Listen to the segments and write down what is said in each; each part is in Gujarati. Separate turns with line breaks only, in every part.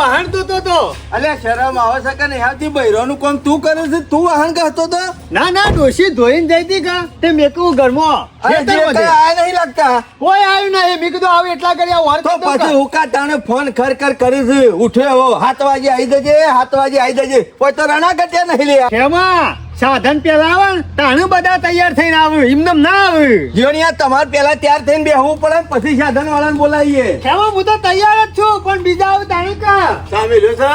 વાહન તો
અલ્યા શરમ આવે છે કે નહીં આવતી? બૈરોનું કામ તું કરે છે, તું વાહન કહતો તો?
ના ડોશી ધોઈને જઈ હતી કા તે મેં કહું ઘરમાં
અરે જે કઈ આયા નહીં લાગતા.
કોઈ આવ્યું નહીં. મેં કીધું આવું એટલા કર્યા વાર
તો પછી હુકા તાણે ફોન કર કર્યું છે. ઉઠ્યો 7 વાગે આવી જજે, 7 વાગે આવી જજે. કોઈ તો રણા કટ્યા નહીં લે.
કેમાં સાધન પેલા આવે ને તાણું બધા તૈયાર થઈને આવે, એમને ના આવે.
જીવણિયા તમારે પેલા તૈયાર થઈને બેહવું પડે, પછી સાધન વાળાને બોલાવીએ.
કેમાં હું તો તૈયાર જ છું, પણ બીજા આવે તાણું કા
સામે લ્યો છે.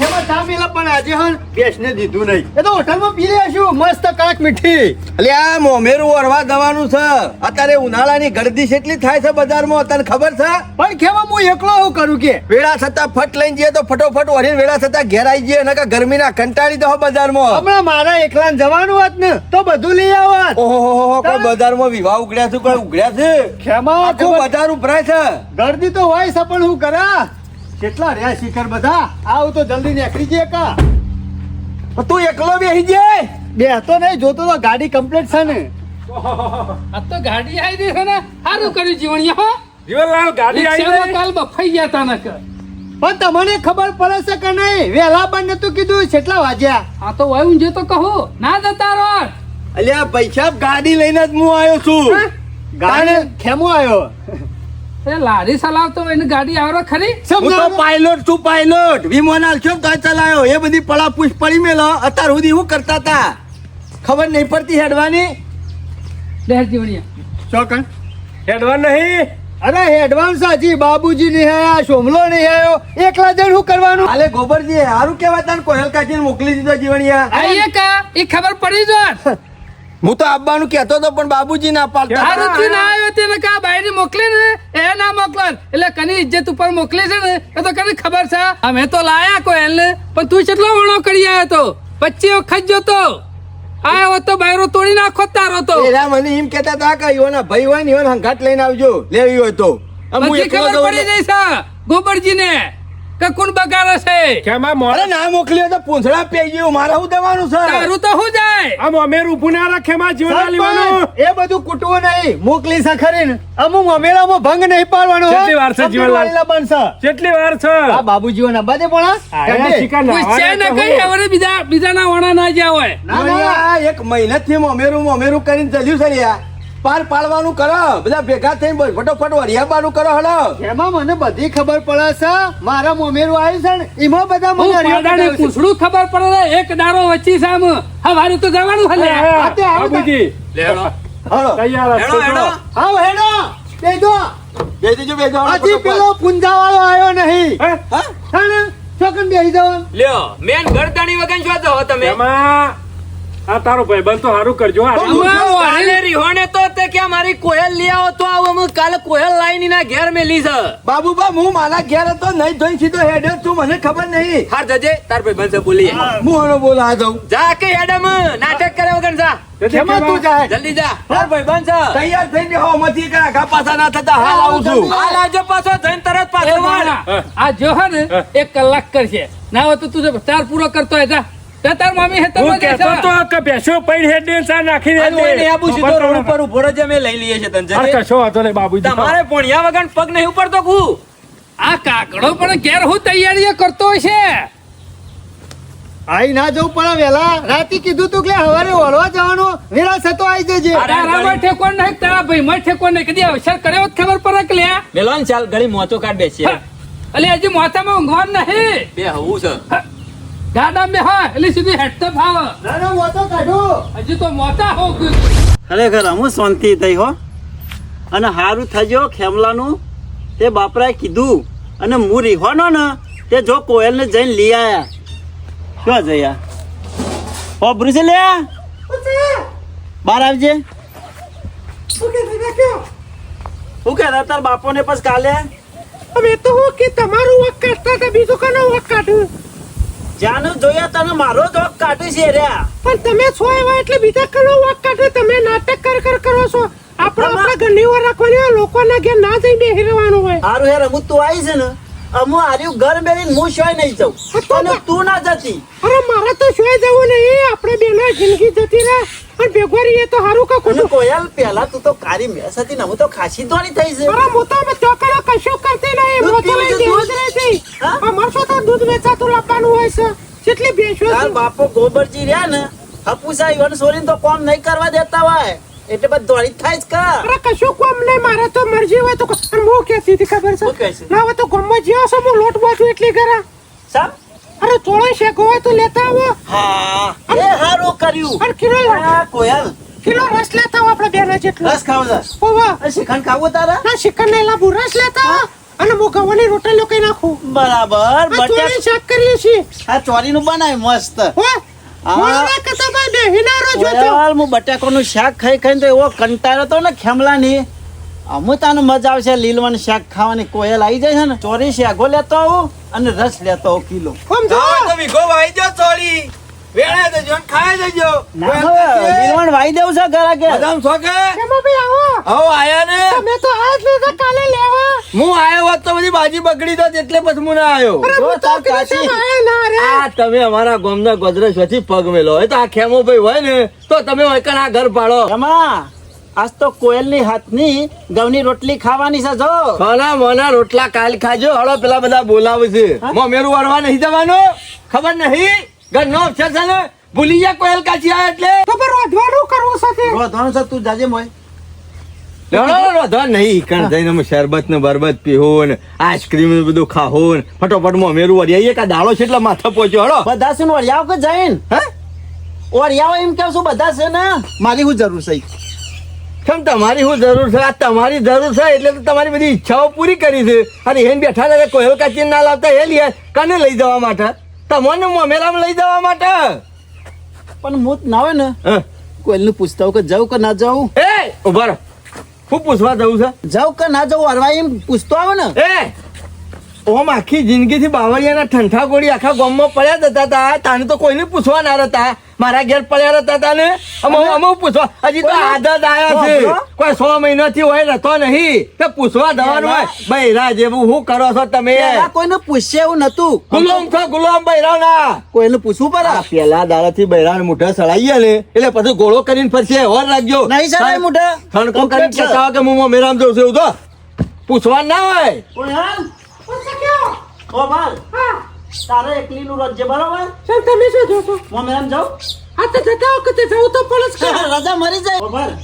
કેમાં ચા મેલા પણ આજે હન બેસને દીધું નહીં. એ તો હોટલમાં પી લેશું મસ્ત કાક મીઠી.
અલ્યા મોમેરું વરવા દવાનું છે. અત્યારે ઉનાળાની ગરદી કેટલી થાય છે બજારમાં, તને ખબર છે?
પણ કેમાં હું એકલો હું કરું કે
વેળા થતા ફટ લઈને જઈએ તો ફટોફટ વળીને વેળા થતા ઘેર આવી જઈએ, નકર ગરમીના કંટાળી દો બજારમાં.
હમણાં મારા એકલા જવાનું હોત ને તો બધું લઈ આવત.
ઓહો, કોઈ બજારમાં વિવાહ ઉગડ્યા છે, કોઈ ઉગડ્યા છે?
ખેમા
આખું બજાર ઉભરાય છે.
ગરદી તો હોય છે, પણ હું કરા કેટલા રહ્યા શિખર બધા. આવ તો જલ્દી નીકળી જઈએ કા.
તું એકલો બેસી જાય?
બેસતો નહીં, જોતો તો ગાડી કમ્પ્લીટ છે ને.
આ તો ગાડી આવી ગઈ છે ને, સારું કર્યું જીવણિયા હો.
જીવનલાલ ગાડી આવી
રિક્ષામાં
ગઈ.
કાલ બફાઈ ગયા તા નકર.
પણ તમને ખબર પડે છે કે નહીં? વેલા બંધ નતું કીધું, કેટલા વાગ્યા?
આ તો વય ઊંઝે તો કહું ના જતા રહો.
અલ્યા પૈસા ગાડી લઈને જ હું આવ્યો છું.
ગાડી ખેમો આવ્યો.
એ લારી ચલાવતો હોય ને ગાડી આવરો ખરી.
હું તો પાયલોટ છું, પાયલોટ. વિમાન છો તો ચલાયો. એ બધી પડાપૂછ પડી મેલો. અત્યાર સુધી હું કરતા હતા, ખબર નહીં પડતી હેડવાની.
દેહ જીવણિયા
ચોકન
હેડવા નહીં.
અરે એડવાન્સ હજી બાબુજી નહીં આયા, સોમલો નહીં આવ્યો, એકલા જણ શું કરવાનું?
હાલે ગોબરજી હારું કેવાય તને કોહેલ કાચીને મોકલી દીધો જીવણિયા.
આઈએ કા એ ખબર પડી જોત.
હું તો આવવાનું કહેતો હતો પણ બાબુજી ના પાડતા.
હારું થી ના આવ્યો તેને કા બાયરી મોકલી ને એ ના મોકલો. એટલે કની ઇજ્જત ઉપર મોકલી છે ને એ તો કની ખબર છે. અમે તો લાયા કોઈ ને, પણ તું કેટલો વણો કરી આવ્યો તો 25 વખત જોતો આયો તો બાયરો તોડી નાખો તારો તો.
એરા મને એમ કહેતા હતા કે ઈવોના ભાઈ હોય ને ઈવોને હંગાટ લઈને આવજો લેવી હોય તો. હું
પછી
એકલો
ખબર
જઉં
પડી
એટલે-
જઈ છે ગોબરજી ને કે કોણ બગાડે છે.
કેમાં મોર
અરે ના મોકલ્યો તો પૂંછડા પેઈ ગયું. મારે શું દેવાનું છે?
તારું તો શું જાય.
આમ અમેર ઉભું ના રાખે માં જીવનલાલ લેવાનું.
સરપંચ, એ બધું કૂટવું નહીં, મોકલી છે ખરી ને. અમુક અમેરામાં ભંગ નહીં પાડવાનો હો.
કેટલી વાર છે
સમજી
જીવનલાલ?
વાળેલા બનશે.
કેટલી વાર છે?
આ બાબુજીઓ ના બાજે પણ
આયા શિકાર
પૂછ્યા
નાવાને
ને
તો
કઈ
હું.
હવે બીજાના વણા ના જ્યાં હોય.
જીવણિયા, એક મહિનાથી મોમેરું કરીને ચલ્યું છે લ્યા. પાર પાડવાનું કરો, બધા ભેગા થઈને ફટોફટ વરિયાબાનું કરો. હલો
એમાં મને બધી ખબર પડે છે. મારા મોમેરું આવ્યું છે ને એમાં બધા
હું
મને હરિયો
પાડાને
બતાવશે.
પૂછડું ખબર પડે ને, એક દારો વચ્ચી સામ હવારે તો જવાનું હલે.
હા,
તે આવો
બાબુજી
હલો
તૈયાર જ છો.
આવો હેડો બેજો.
બેસી બેસો
હજી પેલો પુંજા વાળો આવ્યો નહીં.
હે?
હા?
તાણે ચોકન બેસી જવાનું.
લ્યો મેન ગરદાણી વગન છો તો તમે
એમાં આ તારો ભાઈબંધ તો સારું કરજો. આ
કાલે રીહોને તો તે કે મારી કોયલ લઈ આવો તો આવો અમે કાલે કોયલ લાઈની ના ઘેર મેલી છે.
બાબુબા હું મારા ઘેર હતો નહીં જોઈને સીધો હેડ્યો તું, મને ખબર નહીં.
હાર જજે તાર ભાઈ બનશે બોલીએ
હું એનો બોલા જાઉં.
જા કે હેડમ નાટક કરે વગર જા
કેમાં તું જાય?
જલ્દી જા તાર ભાઈ બનશે
તૈયાર થઈને હો મથી કે આઘા પાછા ના થતા હાલ આવું છું.
હાલ આવજો પાછો જઈને તરત
એ
પાછો વાળ
વાળા, આ જો હે ને 1 કલાક કરશે ના હોય તો તું જો ચાર પૂરો કરતો હોય જા. જા તાર મમ્મી હે તો
હું કહેતો તો કે બેસો પૈણ હેડ ને ચા નાખી દે.
ઓય આબુ સીધો રોડ ઉપર ઉભો રહેજે અમે લઈ લઈએ છે તને
આ
જજે
કશો વાંધો નહીં બાબુજી.
તમારે પોણિયા વગર પગ નહીં ઉપડતો કુ
આ કાકડો પણ ઘેર હું તૈયારીઓ કરતો હોય છે.
આઈ ના જવું પડે વેલા. રાતે કીધું તું કે હવારે વળવા જવાનું, વેલા થતો આવી જજે.
તારામાં ઠેકોન નહીં, તારા ભાઈમાં ઠેકોન નહીં. કદી અવસર કર્યો હોત ખબર પડે કે લ્યા.
મેલોન ચાલ ઘડી મોચો કાઢ બેસીએ
અલે હજી મોતામાં ઊંઘવાનું નહીં.
બે હવું છે
ગાડા બે હા એટલે સીધી હેઠતો ફાવ.
ના ના મોટો કાઢો.
હજી તો મોતા હો ગયું.
ખરેખર અમુ શાંતિ થઈ હો. અને હારું થજો ખેમલાનું તે બાપરાએ કીધું અને હું રીહોનો ને તે જો કોયલને જઈને લઈ આયા. શું જયા હોબરું છે લે બાર આવજે. શું કે તાર બાપોને પછી કાલે
અમે તો હું કે તમારું વક કાઢતા હતા, બીજું કનો વક કાઢ્યું.
જાનું જોયા તને મારો જ વક કાઢ્યું છે રહ્યા.
પણ તમે છો એવા એટલે બીજા કનો વક કાઢે. તમે નાટક કરો છો. આપણા ઘરની વાર રાખવાની, લોકોના ઘેર ના જઈ બેસી રહેવાનું હોય.
હારું યાર અમુ તું આવી છે ને અમુ હાર્યું ઘર બેરીને હું શોય નહીં જાઉં અને તું ના જતી.
અરે મારે તો શું જવું નહીં, આપણે બેના જિંદગી જતી રહે. પણ ભેગો રહીએ તો સારું કા
અને
ખોટું.
કોયલ પેલા તું તો કારી મેસ હતી ને હું તો ખાસી ધોની થઈ છે.
અરે મોટા અમે ચોકડા કશું કરતી નહીં,
દૂધ
મોટા
પીવું છે,
લઈ
દૂધ?
દેવું જ નથી.
હા?
અમાર
મારા બાપો ગોબરજી રહ્યા ને હપુસા ઈવન સોરીને તો કોમ નહીં કરવા દેતા હોય એટલે બસ દોડી જ થાય જ કા
અરે કશું કોમ નહીં, મારે તો મરજી હોય તો અને હું કહેતી હતી ખબર
શું કહે
છે
છે?
ના હવે તો ગમમાં જ્યાં છો હું લોટ બાજુ એટલી કરા.
સમ
અરે થોડો શેકો હોય તો લેતા આવો
હા એ હારું કર્યું
અને કિલો
આ કોયલ
રસ લેતા આવો આપણે બેના જેટલો.
રસ ખાવ છે
ઓવા
આ શ્રીખંડ ખાવું તારા
ના શિખર ને લાંબુ રસ લેતા આવો અને હું ગવાની રોટલીઓ કઈ નાખું.
બરાબર
આ ચોળી શાક કરીએ છીએ
આ ચોરીનું બનાય મસ્ત
હો
હા.
મોળા કતા ભાઈ બેહીનારો જોતો.
કોયલ હું બટાકાનું શાક ખાઈ ખાઈને તો એવો કંટાળો તો ને ખેમલાની અમુતાનું મજા આવશે લીલવાનું શાક ખાવાની. કોયલ આવી જાય છે ને ચોરી શાકો લેતો આવું અને રસ લેતો આવું કિલો
આમ જો
આવો તો વીઘો વાઈ જો ચોળી વેળા દેજો ને ખાઈ દેજો
ના હવે લીલવણ વાઈ દેવું છે ઘરા કે
બદામ શોકે
એમાં ભાઈ આવો
આવો આયા ને
તમે તો આજ લીધા કાલે લેવા.
હું આયો હોત તો બધી બાજી બગડી દોત એટલે પછી હું ના આયો
અરે
જો
હું તો
તાર
કીધું
કાચી.
છે આયા ના રે.
આ તમે અમારા ગામના ગોદરેજ વચ્ચે પગ મેલો હોય તો આ ખેમો ભાઈ હોય ને તો તમે વૈકણ આ ઘર પાડો
એમાં આજ તો કોયલની હાથની ઘઉંની રોટલી ખાવાની છે જો
સોના મોના રોટલા કાલ ખાજો હળો પેલા બધા બોલાવે છે મેરું વારવા નહીં જવાનું ખબર નહીં ઘર નો અક્ષર છે ને ભૂલી ગયા કોયલ કાચી આયા એટલે
તો પર વધવાનું કરવું સાથે.
રોધવાનું છે તું જાજે મોય
વધો નહીં કણ જઈને અમે શરબત ને બરબત પીવો ને આઈસ્ક્રીમ ને બધું ખાવો ને ફટોફટ માં મેરું વરિયાઈએ કા દાડો છે એટલે માથે પહોંચ્યો હળો
બધા છે ને ઓરિયાવ કે જઈને
હે
ઓરિયાવ એમ કેવું છું બધા છે ને મારી શું જરૂર છે
કેમ તમારી શું જરૂર છે આ તમારી જરૂર છે એટલે તો તમારી બધી ઈચ્છાઓ પૂરી કરી છે અને એને બેઠા રહે કોયલ કાચી ના લાવતા એ લઈ કને લઈ જવા માટે તમને મોમેરામાં લઈ જવા માટે
પણ હું ના હોય ને
હા.
કોયલને પૂછતા હોઉં કે જાઉં કે ના જાઉં
એ ઉભા રહો શું પૂછવા જવું છે
જાઉં કે ના જાઉં અરવા એમ પૂછતો આવે ને
એ ઓમ આખી જિંદગીથી બાવળિયાના ઠંઠા ગોળી આખા ગામમાં પડ્યા જ હતા તા તાને તો કોઈને પૂછવા ના રહેતા મારા ઘેર પડ્યા રહેતા તા ને અમે પૂછવા હજી તો આદત આયા છે કોઈ 100 મહિનાથી હોય રહેતો નહીં તો પૂછવા જવાનું હોય બૈરા જેવું શું કરો છો તમે
પેલા કોઈને પૂછે એવું નતું
ગુલામ છો ગુલામ બૈરા ના
કોઈને પૂછવું પડે
પેલા દાડાથી બૈરા મુઠા સળાઈએ ને એટલે પછી ગોળો કરીને ફરશે હોર રાખજો
નહીં સળાય મુઠા.
ખણકો કરીને કહેતા હોય કે હું મેરામ જઉં છું એવું તો પૂછવા ના હોય
કોયલ
પૂછો કયો?
ઓ બાલ
હા
તારે એકલીનું રોજે બરાબર
ચાલ તમે શું જોશો?
હું મેરામ જાઉં
આ તો જતા વખતે જવું તો પડે જ ખરા.
રજા મરી જાય બરાબર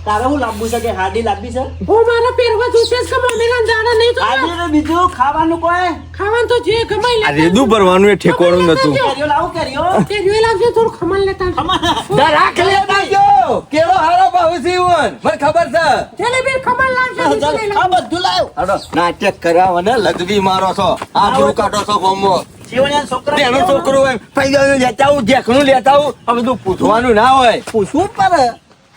તારે હું લાંબુ છે કે હાડી લાંબી છે
હું મારા પહેરવા જોશે જ કે મમ્મીના જાડા નહીં તો
હાડી ને બીજું ખાવાનું કોઈ
ખાવાનું તો જે ગમાઈ
આ રેદું ભરવાનું એ ઠેકોણું નતું
કેરીઓ લાવું કેરીઓ
તે જોઈ લાવજો થોડું ખમણ લેતા આવજો.
રાખ લેતા જો કેવો હારો ભાવ છે ઈવન મને ખબર છે
જલેબી ખમણ લાવજો બીજું લઈ
આ
લાવજો.
બધું લાવ
હાલો નાટક કરાવો ને લગવી મારો છો આ બધું કાઢો છો ગોમો
જીવણિયા છોકરા
તેનો છોકરો હોય પૈસાનું લેતા આવું જેકનું લેતા આવું આ બધું પૂછવાનું ના હોય
પૂછવું પડે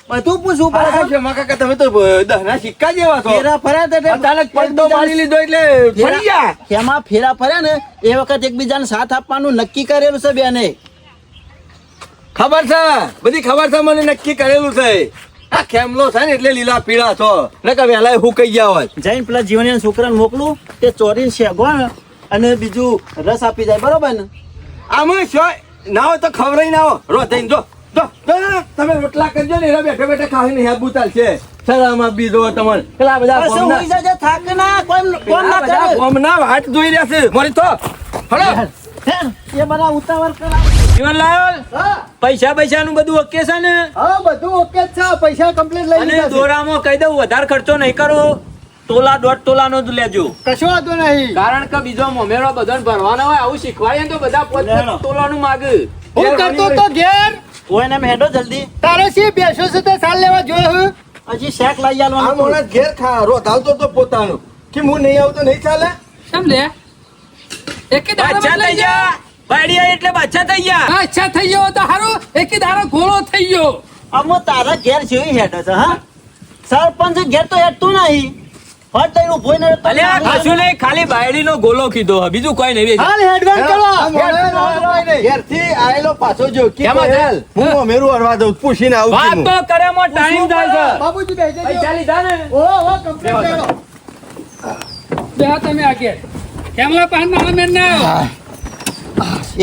બધું પૂછવું પડે
છે મકા તમે તો દહના સિક્કા જેવા છો
ફેરા ફર્યા તો
અચાનક પડદો મારી લીધો એટલે ફરી ગયા
એમાં ફેરા ફર્યા ને એ વખત એકબીજાને સાથ આપવાનું નક્કી કરેલું છે બેને
ખબર છે બધી ખબર છે મને નક્કી કરેલું છે આ ખેમલો છે ને એટલે લીલા પીળા છો નકર વહેલા હું કહી ગયા હોય
જઈને પેલા જીવણિયા છોકરાને મોકલું તે ચોરીને શેગો ને અને બીજું રસ આપી જાય બરોબર ને
આમાં શું ના હોય તો ખવડાવી ના આવો રો થઈને જો જો તમે રોટલા કરજો ને એના બેઠા બેઠા ખાઈને હેબુ ચાલશે સલામાં બીજો તમારે પેલા બધા
પછી
ગોમના-
હોઈ જાય થાક ના કોમ
પેલા
ના
બધા
કરે
ગોમના વાટ જોઈ રહ્યા છે મારી તો હલો
એ બધા ઉતાવળ કરાવ
જીવનલાલ પૈસા પૈસા નું બધું ઓકે છે ને
હા બધું ઓકે છે પૈસા કમ્પ્લીટ લઈ
અને દોરામાં કહી દઉં વધારે ખર્ચો નહીં કરો તોલા 1.5 તોલાનો જ લેજો
કશો વાંધો નહીં
કારણ કે બીજો મોમેરો બધાને ભરવાનો હોય આવું શીખવાડીએ ને તો બધા
લેણો.
તોલાનું માગ
હું કરતો તો ઘેર ઓય ને હેડો જલ્દી તારે સી બેસો છે તે સાલ લેવા જોયો હજી શેક લઈ
આ
આલવાનું
મોણા ઘેર ખા રો ધાવતો તો પોતાનું કે હું નહીં આવતો નહીં ચાલે
કેમ લે એકે દાડો
બાદશાહ થઈ ગયા બાયડિયા એટલે બાદશાહ થઈ ગયા
અચ્છા થઈ ગયો તો હારું એકે દાડો ઘોડો થઈ ગયો
અમો તારા ઘેર જેવી હેડો છે હા સરપંચ ઘેર તો હેડતું નહીં હટ તઈ ઉભો ને
અલ્યા કશું નહીં ખાલી બાયડીનો ગોલો કીધો બીજું કોઈ નહીં
હાલ હેડવાન કરો
ઘેરથી આયેલો પાછો જો કે
કેમાં
કોયલ, હું અમેરું અરવા દઉં પૂછીને આવું
વાત
છું
તો કરે માં ટાઈમ જાય છે
બાબુજી બેસી
પૈસા લીધા ને
ઓ કમ્પ્લીટ કરો
બે તમે આગે કેમલા પાન મારા મેન ના આવ્યો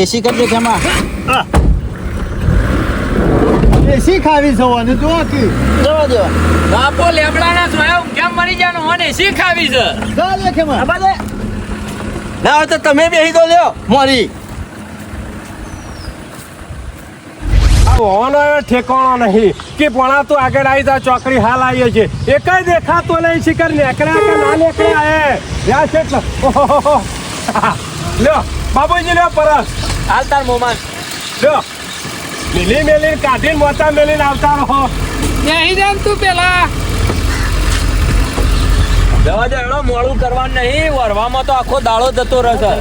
એસી કરજે કેમાં એસી ખાવી છો અને જો કે જવા દો
બાપો લેબડાના સોયા કેમ મરી જાનો હોને શી ખાવી છે
ચાલ લે કેમાં
આબાદે
ના હોય તો તમે બેહી દો લ્યો મોરી
હોવાનો હવે ઠેકાણો નહીં કે પોણા તું આગળ આવી જા ચોકડી હાલ આવીએ છે એકય દેખાતો નહીં શિખર નેકળ્યા કે ના નેકળ્યા હે યા છે એટલે ઓહો લ્યો બાબુજી લ્યો પરસ
હાલ તાર મોમાન
લ્યો મેલીને કાઢીને મોટા મેલીને આવતા રહો
નહીં જાણ તું પેલા
જવા દે એનો મોડું કરવાનું નહીં વરવામાં તો આખો દાડો જતો રહેશે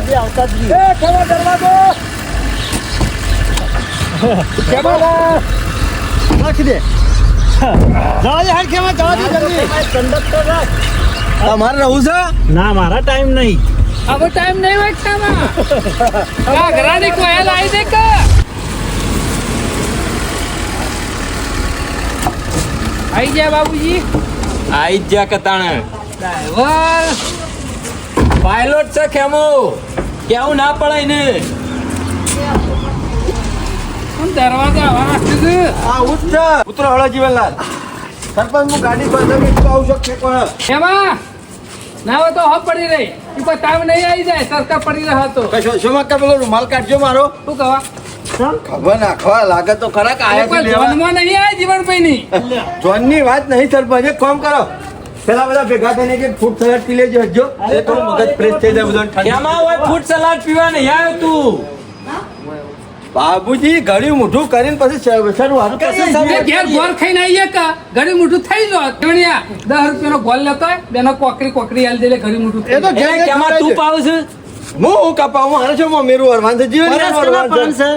રાખી દે જવા દે હાલ ખેમા જવા દે જલ્દી કંડક્ટર રાખ
તમારે રહું છે
ના મારા ટાઈમ નહીં
હવે ટાઈમ નહીં હોય ખામાં ઘરાની કોયલ આવી દે કે આવી ગયા બાબુજી
આઈ જ જા કતાણે
ડ્રાઈવર
પાયલોટ છે ખેમો કેવું ના પડાય ને
શું દરવાજા હવા રાખી છે
આ ઉઠ ઉતરો હળો જીવનલાલ સરપંચ હું ગાડી પાસે આવું છું કે કોણ
એમાં ના હોય તો હપ પડી રહી ઈ કોઈ ટાઈમ નહીં આવી જાય સરકાર પડી રહ્યો હતો
કશો શોમાં પેલો રૂમાલ કાઢજો મારો
શું કહેવા
ખબર નાખવા લાગે તો ખરા કે આયા
કોઈ
છે લેવા
જીવનમાં નહીં આવે જીવનભાઈ ની
જોનની વાત નહીં સરપંચ એક કામ કરો પેલા બધા ભેગા થઈને કે ફૂડ સલાડ પી લેજો હજો એ થોડું મગજ ફ્રેશ થઈ જાય બધું ઠંડુ
કેમાં હોય ફૂડ સલાડ પીવા નહીં આવ્યો તું
બાબુજી ઘડી મોઢું કરીને પછી શરૂ હારું
એ ઘેર ગોળ ખાઈને આવીએ કા ઘડી મોટું થઈ જો ગણ્યા 10 રૂપિયાનો ગોળ લેતો હોય બેનો કોકરી હાલ દે ઘડી મોટું
એ તો
એ કેમાં તું પાવ છે
હું કપાવું મારે છો મેરું વરવાન છે જીવન
છે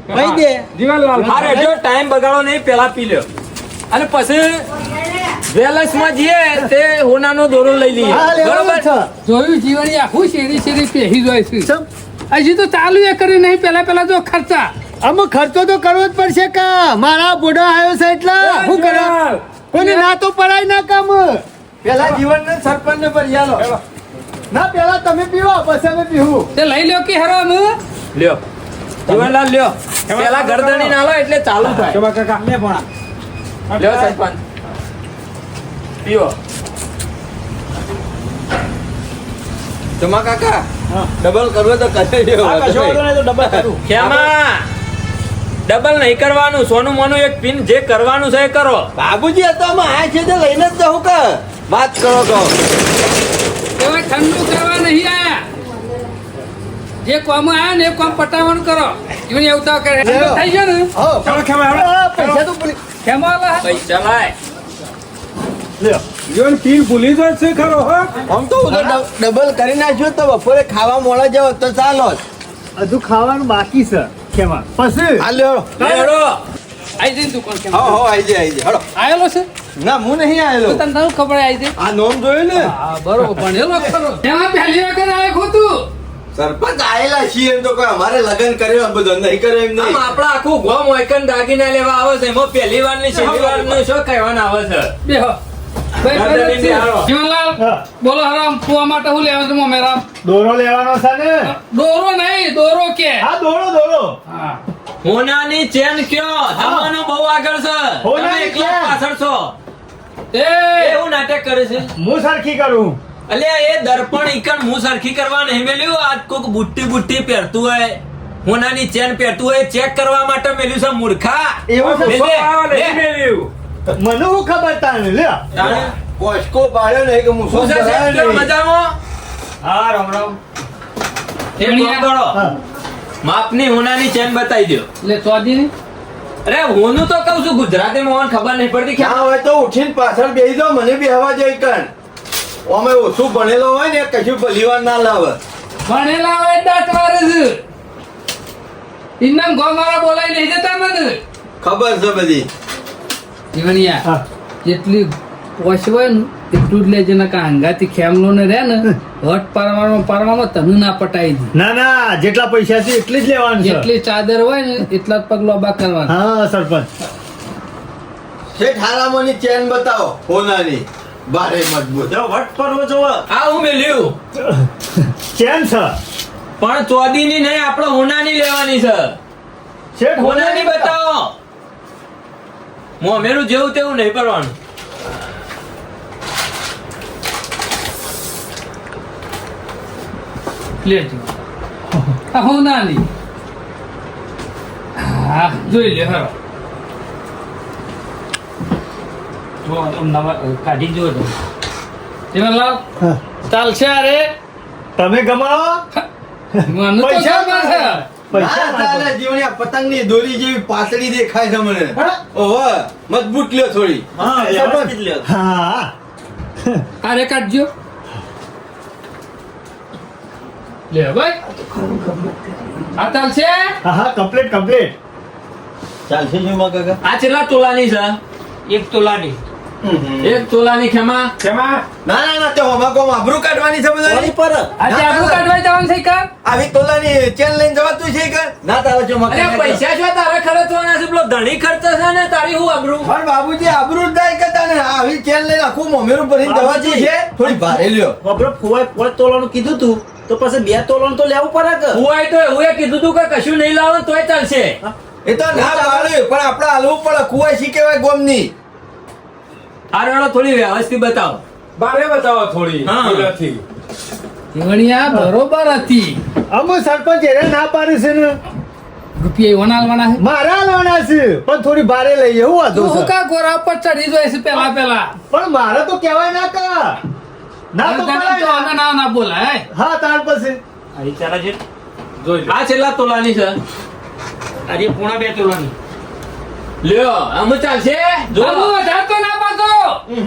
ભાઈ દે
જીવનલાલ
અરે જો ટાઈમ બગાડો નહીં પેલા પી લ્યો અને પછી જ્વેલર્સ માં જઈએ તે હોનાનો દોરો લઈ લઈએ બરોબર
જોયું જીવન આખું શેરી પહેરી જોય છે હજી તો ચાલુ એ કરી નહીં પેલા જો ખર્ચા
અમુક ખર્ચો તો કરવો જ પડશે કા મારા બુઢો આવ્યો છે એટલે શું કરો કોઈને ના તો પડાય ના કામ
પેલા જીવન ને સરપંચ ને પર યાલો
ના પેલા તમે પીવો પછી અમે પીવું
તે લઈ લ્યો કે હરો અમે
લ્યો જીવનલાલ લ્યો પેલા ગરદણી ના લો એટલે ચાલુ થાય
શોભા કાકા
લે ભણા
લ્યો સરપંચ પીવો
જમા કાકા ડબલ કરવો તો કરી દેવો
કશો વાંધો નહીં તો ડબલ કરું
કેમાં ડબલ નહીં કરવાનું સોનું મોનું એક પિન જે કરવાનું છે એ કરો
બાબુજી આ તો અમે આયા છે તે લઈને જ જવું કે વાત કરો કહો
એવા ઠંડુ કરવા નહીં આયા જે કોમ આયા ને એ કોમ પટાવવાનું કરો જીવન એવું તો કરે ઠંડુ થઈ ગયો ને
ચાલો ખેમા
પૈસા તો પૂરી
કેમ આલા
પૈસા લાય
જીવન પીન ભૂલી જાય છે ખરો હો
આમ તો ડબલ કરી નાખ્યો તો બપોરે ખાવા મોડા જાવ તો ચાલો
હજુ ખાવાનું બાકી છે ખેમા પછી
હાલ લ્યો
લેડો
આઈ જઈને દુકાન કેમ
હો આઈ જાય હળો
આયેલો છે
ના હું નહીં આયેલો
તો તને શું ખબર આવી જાય
આ નોમ જોયું ને
હા બરોબર ભણેલો ખરો એમાં પહેલી વખત આયો ખોતું
સરપંચ આયેલા છીએ એમ તો કોઈ અમારે લગ્ન કર્યો એમ બધું નહીં કર્યો એમ
આમ
નહીં
આપડા આખું ગોમ હોયકન દાગીના લેવા આવે છે એમાં પહેલી વાર ની છેલ્લી વાર નું શું કહેવાના આવે છે
બેહો
ગરદની હાલો.
જીવનલાલ બોલો હરામ ફુવા માટે હું લેવા છું મેરામ
દોરો લેવાનો છે ને
દોરો નહીં દોરો કે
હા દોરો
હા
હોનાની ચેન કયો જમાનો બહુ આગળ છે
હોનાની
તમે એકલા
ચેન.
પાછળ છો
એ
એવું નાટક કરે છે
હું સરખી કરું
અલ્યા એ દર્પણ ઈકણ હું સરખી કરવા નહીં મેલ્યું આજ કોક બુટ્ટી પહેરતું હોય હોનાની ચેન પહેરતું હોય ચેક કરવા માટે મેલ્યું છે મૂર્ખા
એવું છે?
લે, લે, લે.
મને હું ખબર તાને લે
તાણે
કોસકો પાડ્યો નહીં કે મુસો
શું છે સાહેબ? કેવો મજામાં
હા રામ રામ
એક કામ કરો
હા.
માપની હોનાની ચેન બતાવી દો
લે ચોદી ની
અરે હોનું તો કહું છું ગુજરાતી માં ખબર નહીં પડતી
ક્યાં
કે
હોય તો ઉઠીને પાછળ બેસી જાઓ મને બી હવા જઈ કણ અમે ઓછું ભણેલો હોય ને કશું ભલીવાર ના લાવે
ભણેલા હોય દાંત વારે છે ઇન્નામ ગો મારા બોલાય નહીં જતા મને
ખબર છે બધી
જીવનિયા
હા.
જેટલી પોશ હોય ને એટલું જ લેજે ને કા હંગાથી ખેમલો ને રહે ને હટ પારવામાં તને ના પટાઈ દી
ના જેટલા પૈસા છે એટલી જ લેવાનું છે
જેટલી ચાદર હોય ને એટલા જ પગ લોબા કરવાના
હા સરપંચ
શેઠ હારામોની ચેન બતાવો હોનાની ભારે મજબૂત
જો વટ પરવો જોવો
આ હું મેલ્યું
ચેન છે
પણ ચોદીની નહીં આપણે હોનાની લેવાની છે
શેઠ
હોનાની બતાવો મોમેરું જેવું તેવું નહીં કરવાનું
લેજો આ હું નાની હા જોઈ લે હરો
કાઢી જો
જીવનલાલ ચાલશે અરે
તમે ગમાવો
મને તો
પૈસા
ખબર છે.
પૈસા
ના, ચાલે, જીવણી પતંગની દોરી જેવી પાતળી દેખાય છે મને ઓહો મજબૂત લ્યો થોડી
હા વ્યવસ્થિત લ્યો.
હા
અરે કાઢજો લે ભાઈ આ ચાલશે
હા હા કમ્પ્લીટ કમ્પ્લીટ
ચાલશે જીવમાં કાકા
આ કેટલા તોલાની છે? 1 તોલાની 1 તોલાની ખેમા
કેમાં
ના ના ના તો હમણાં કોમ આબરૂ કાઢવાની છે બધાની
વળી પર
આજે આપણું કાઢવા જવાનું છે કા
આવી તોલાની ચેન લઈને જવાતું છે કે ના તારા જો
અરે પૈસા જો તારે ખર્ચવાના છે પેલો ધણી ખર્ચ છે ને તારી હું આબરૂ
પણ બાબુજી આબરૂ જ જાય કે તને આવી ચેન લઈને આખું મોમેરું ભરીને જવાતું છે થોડી ભારે લ્યો
ખબર ફુવાય 5 તોલાનું કીધું તું તો પછી 2 તોલાનું તો લેવું પડે કે
હું તો એવું કીધું તું કે કશું નહીં લાવો તોય ચાલશે
એ તો ના પાડે પણ આપણે હાલવું પડે કુવાય શી કહેવાય ગોમની
આરોડો થોડી વ્યવસ્થિત બતાવો
બારે બતાવો થોડી
હા.
પેલાથી.
જીવણિયા બરોબર હતી
અમુ સરપંચ એને ના પાડે છે ને
રૂપિયા એવા નાલવાના છે
મારા હાલવાના છે પણ થોડી ભારે લઈએ એવું વાંધો
તું
છે
કા ગોરા ઉપર ચડી જાય છે પેલા
પણ મારે તો કહેવાય ના કા ના તો
તને
પડાય
તો
ના.
અમે ના બોલાય
હા તાર પછી
જોઈ આ છેલ્લા તોલાની છે
અરે પોણા 2 તોલાની
લ્યો આમ ચાલશે જો
બાબુ વધારે તો ના પાછો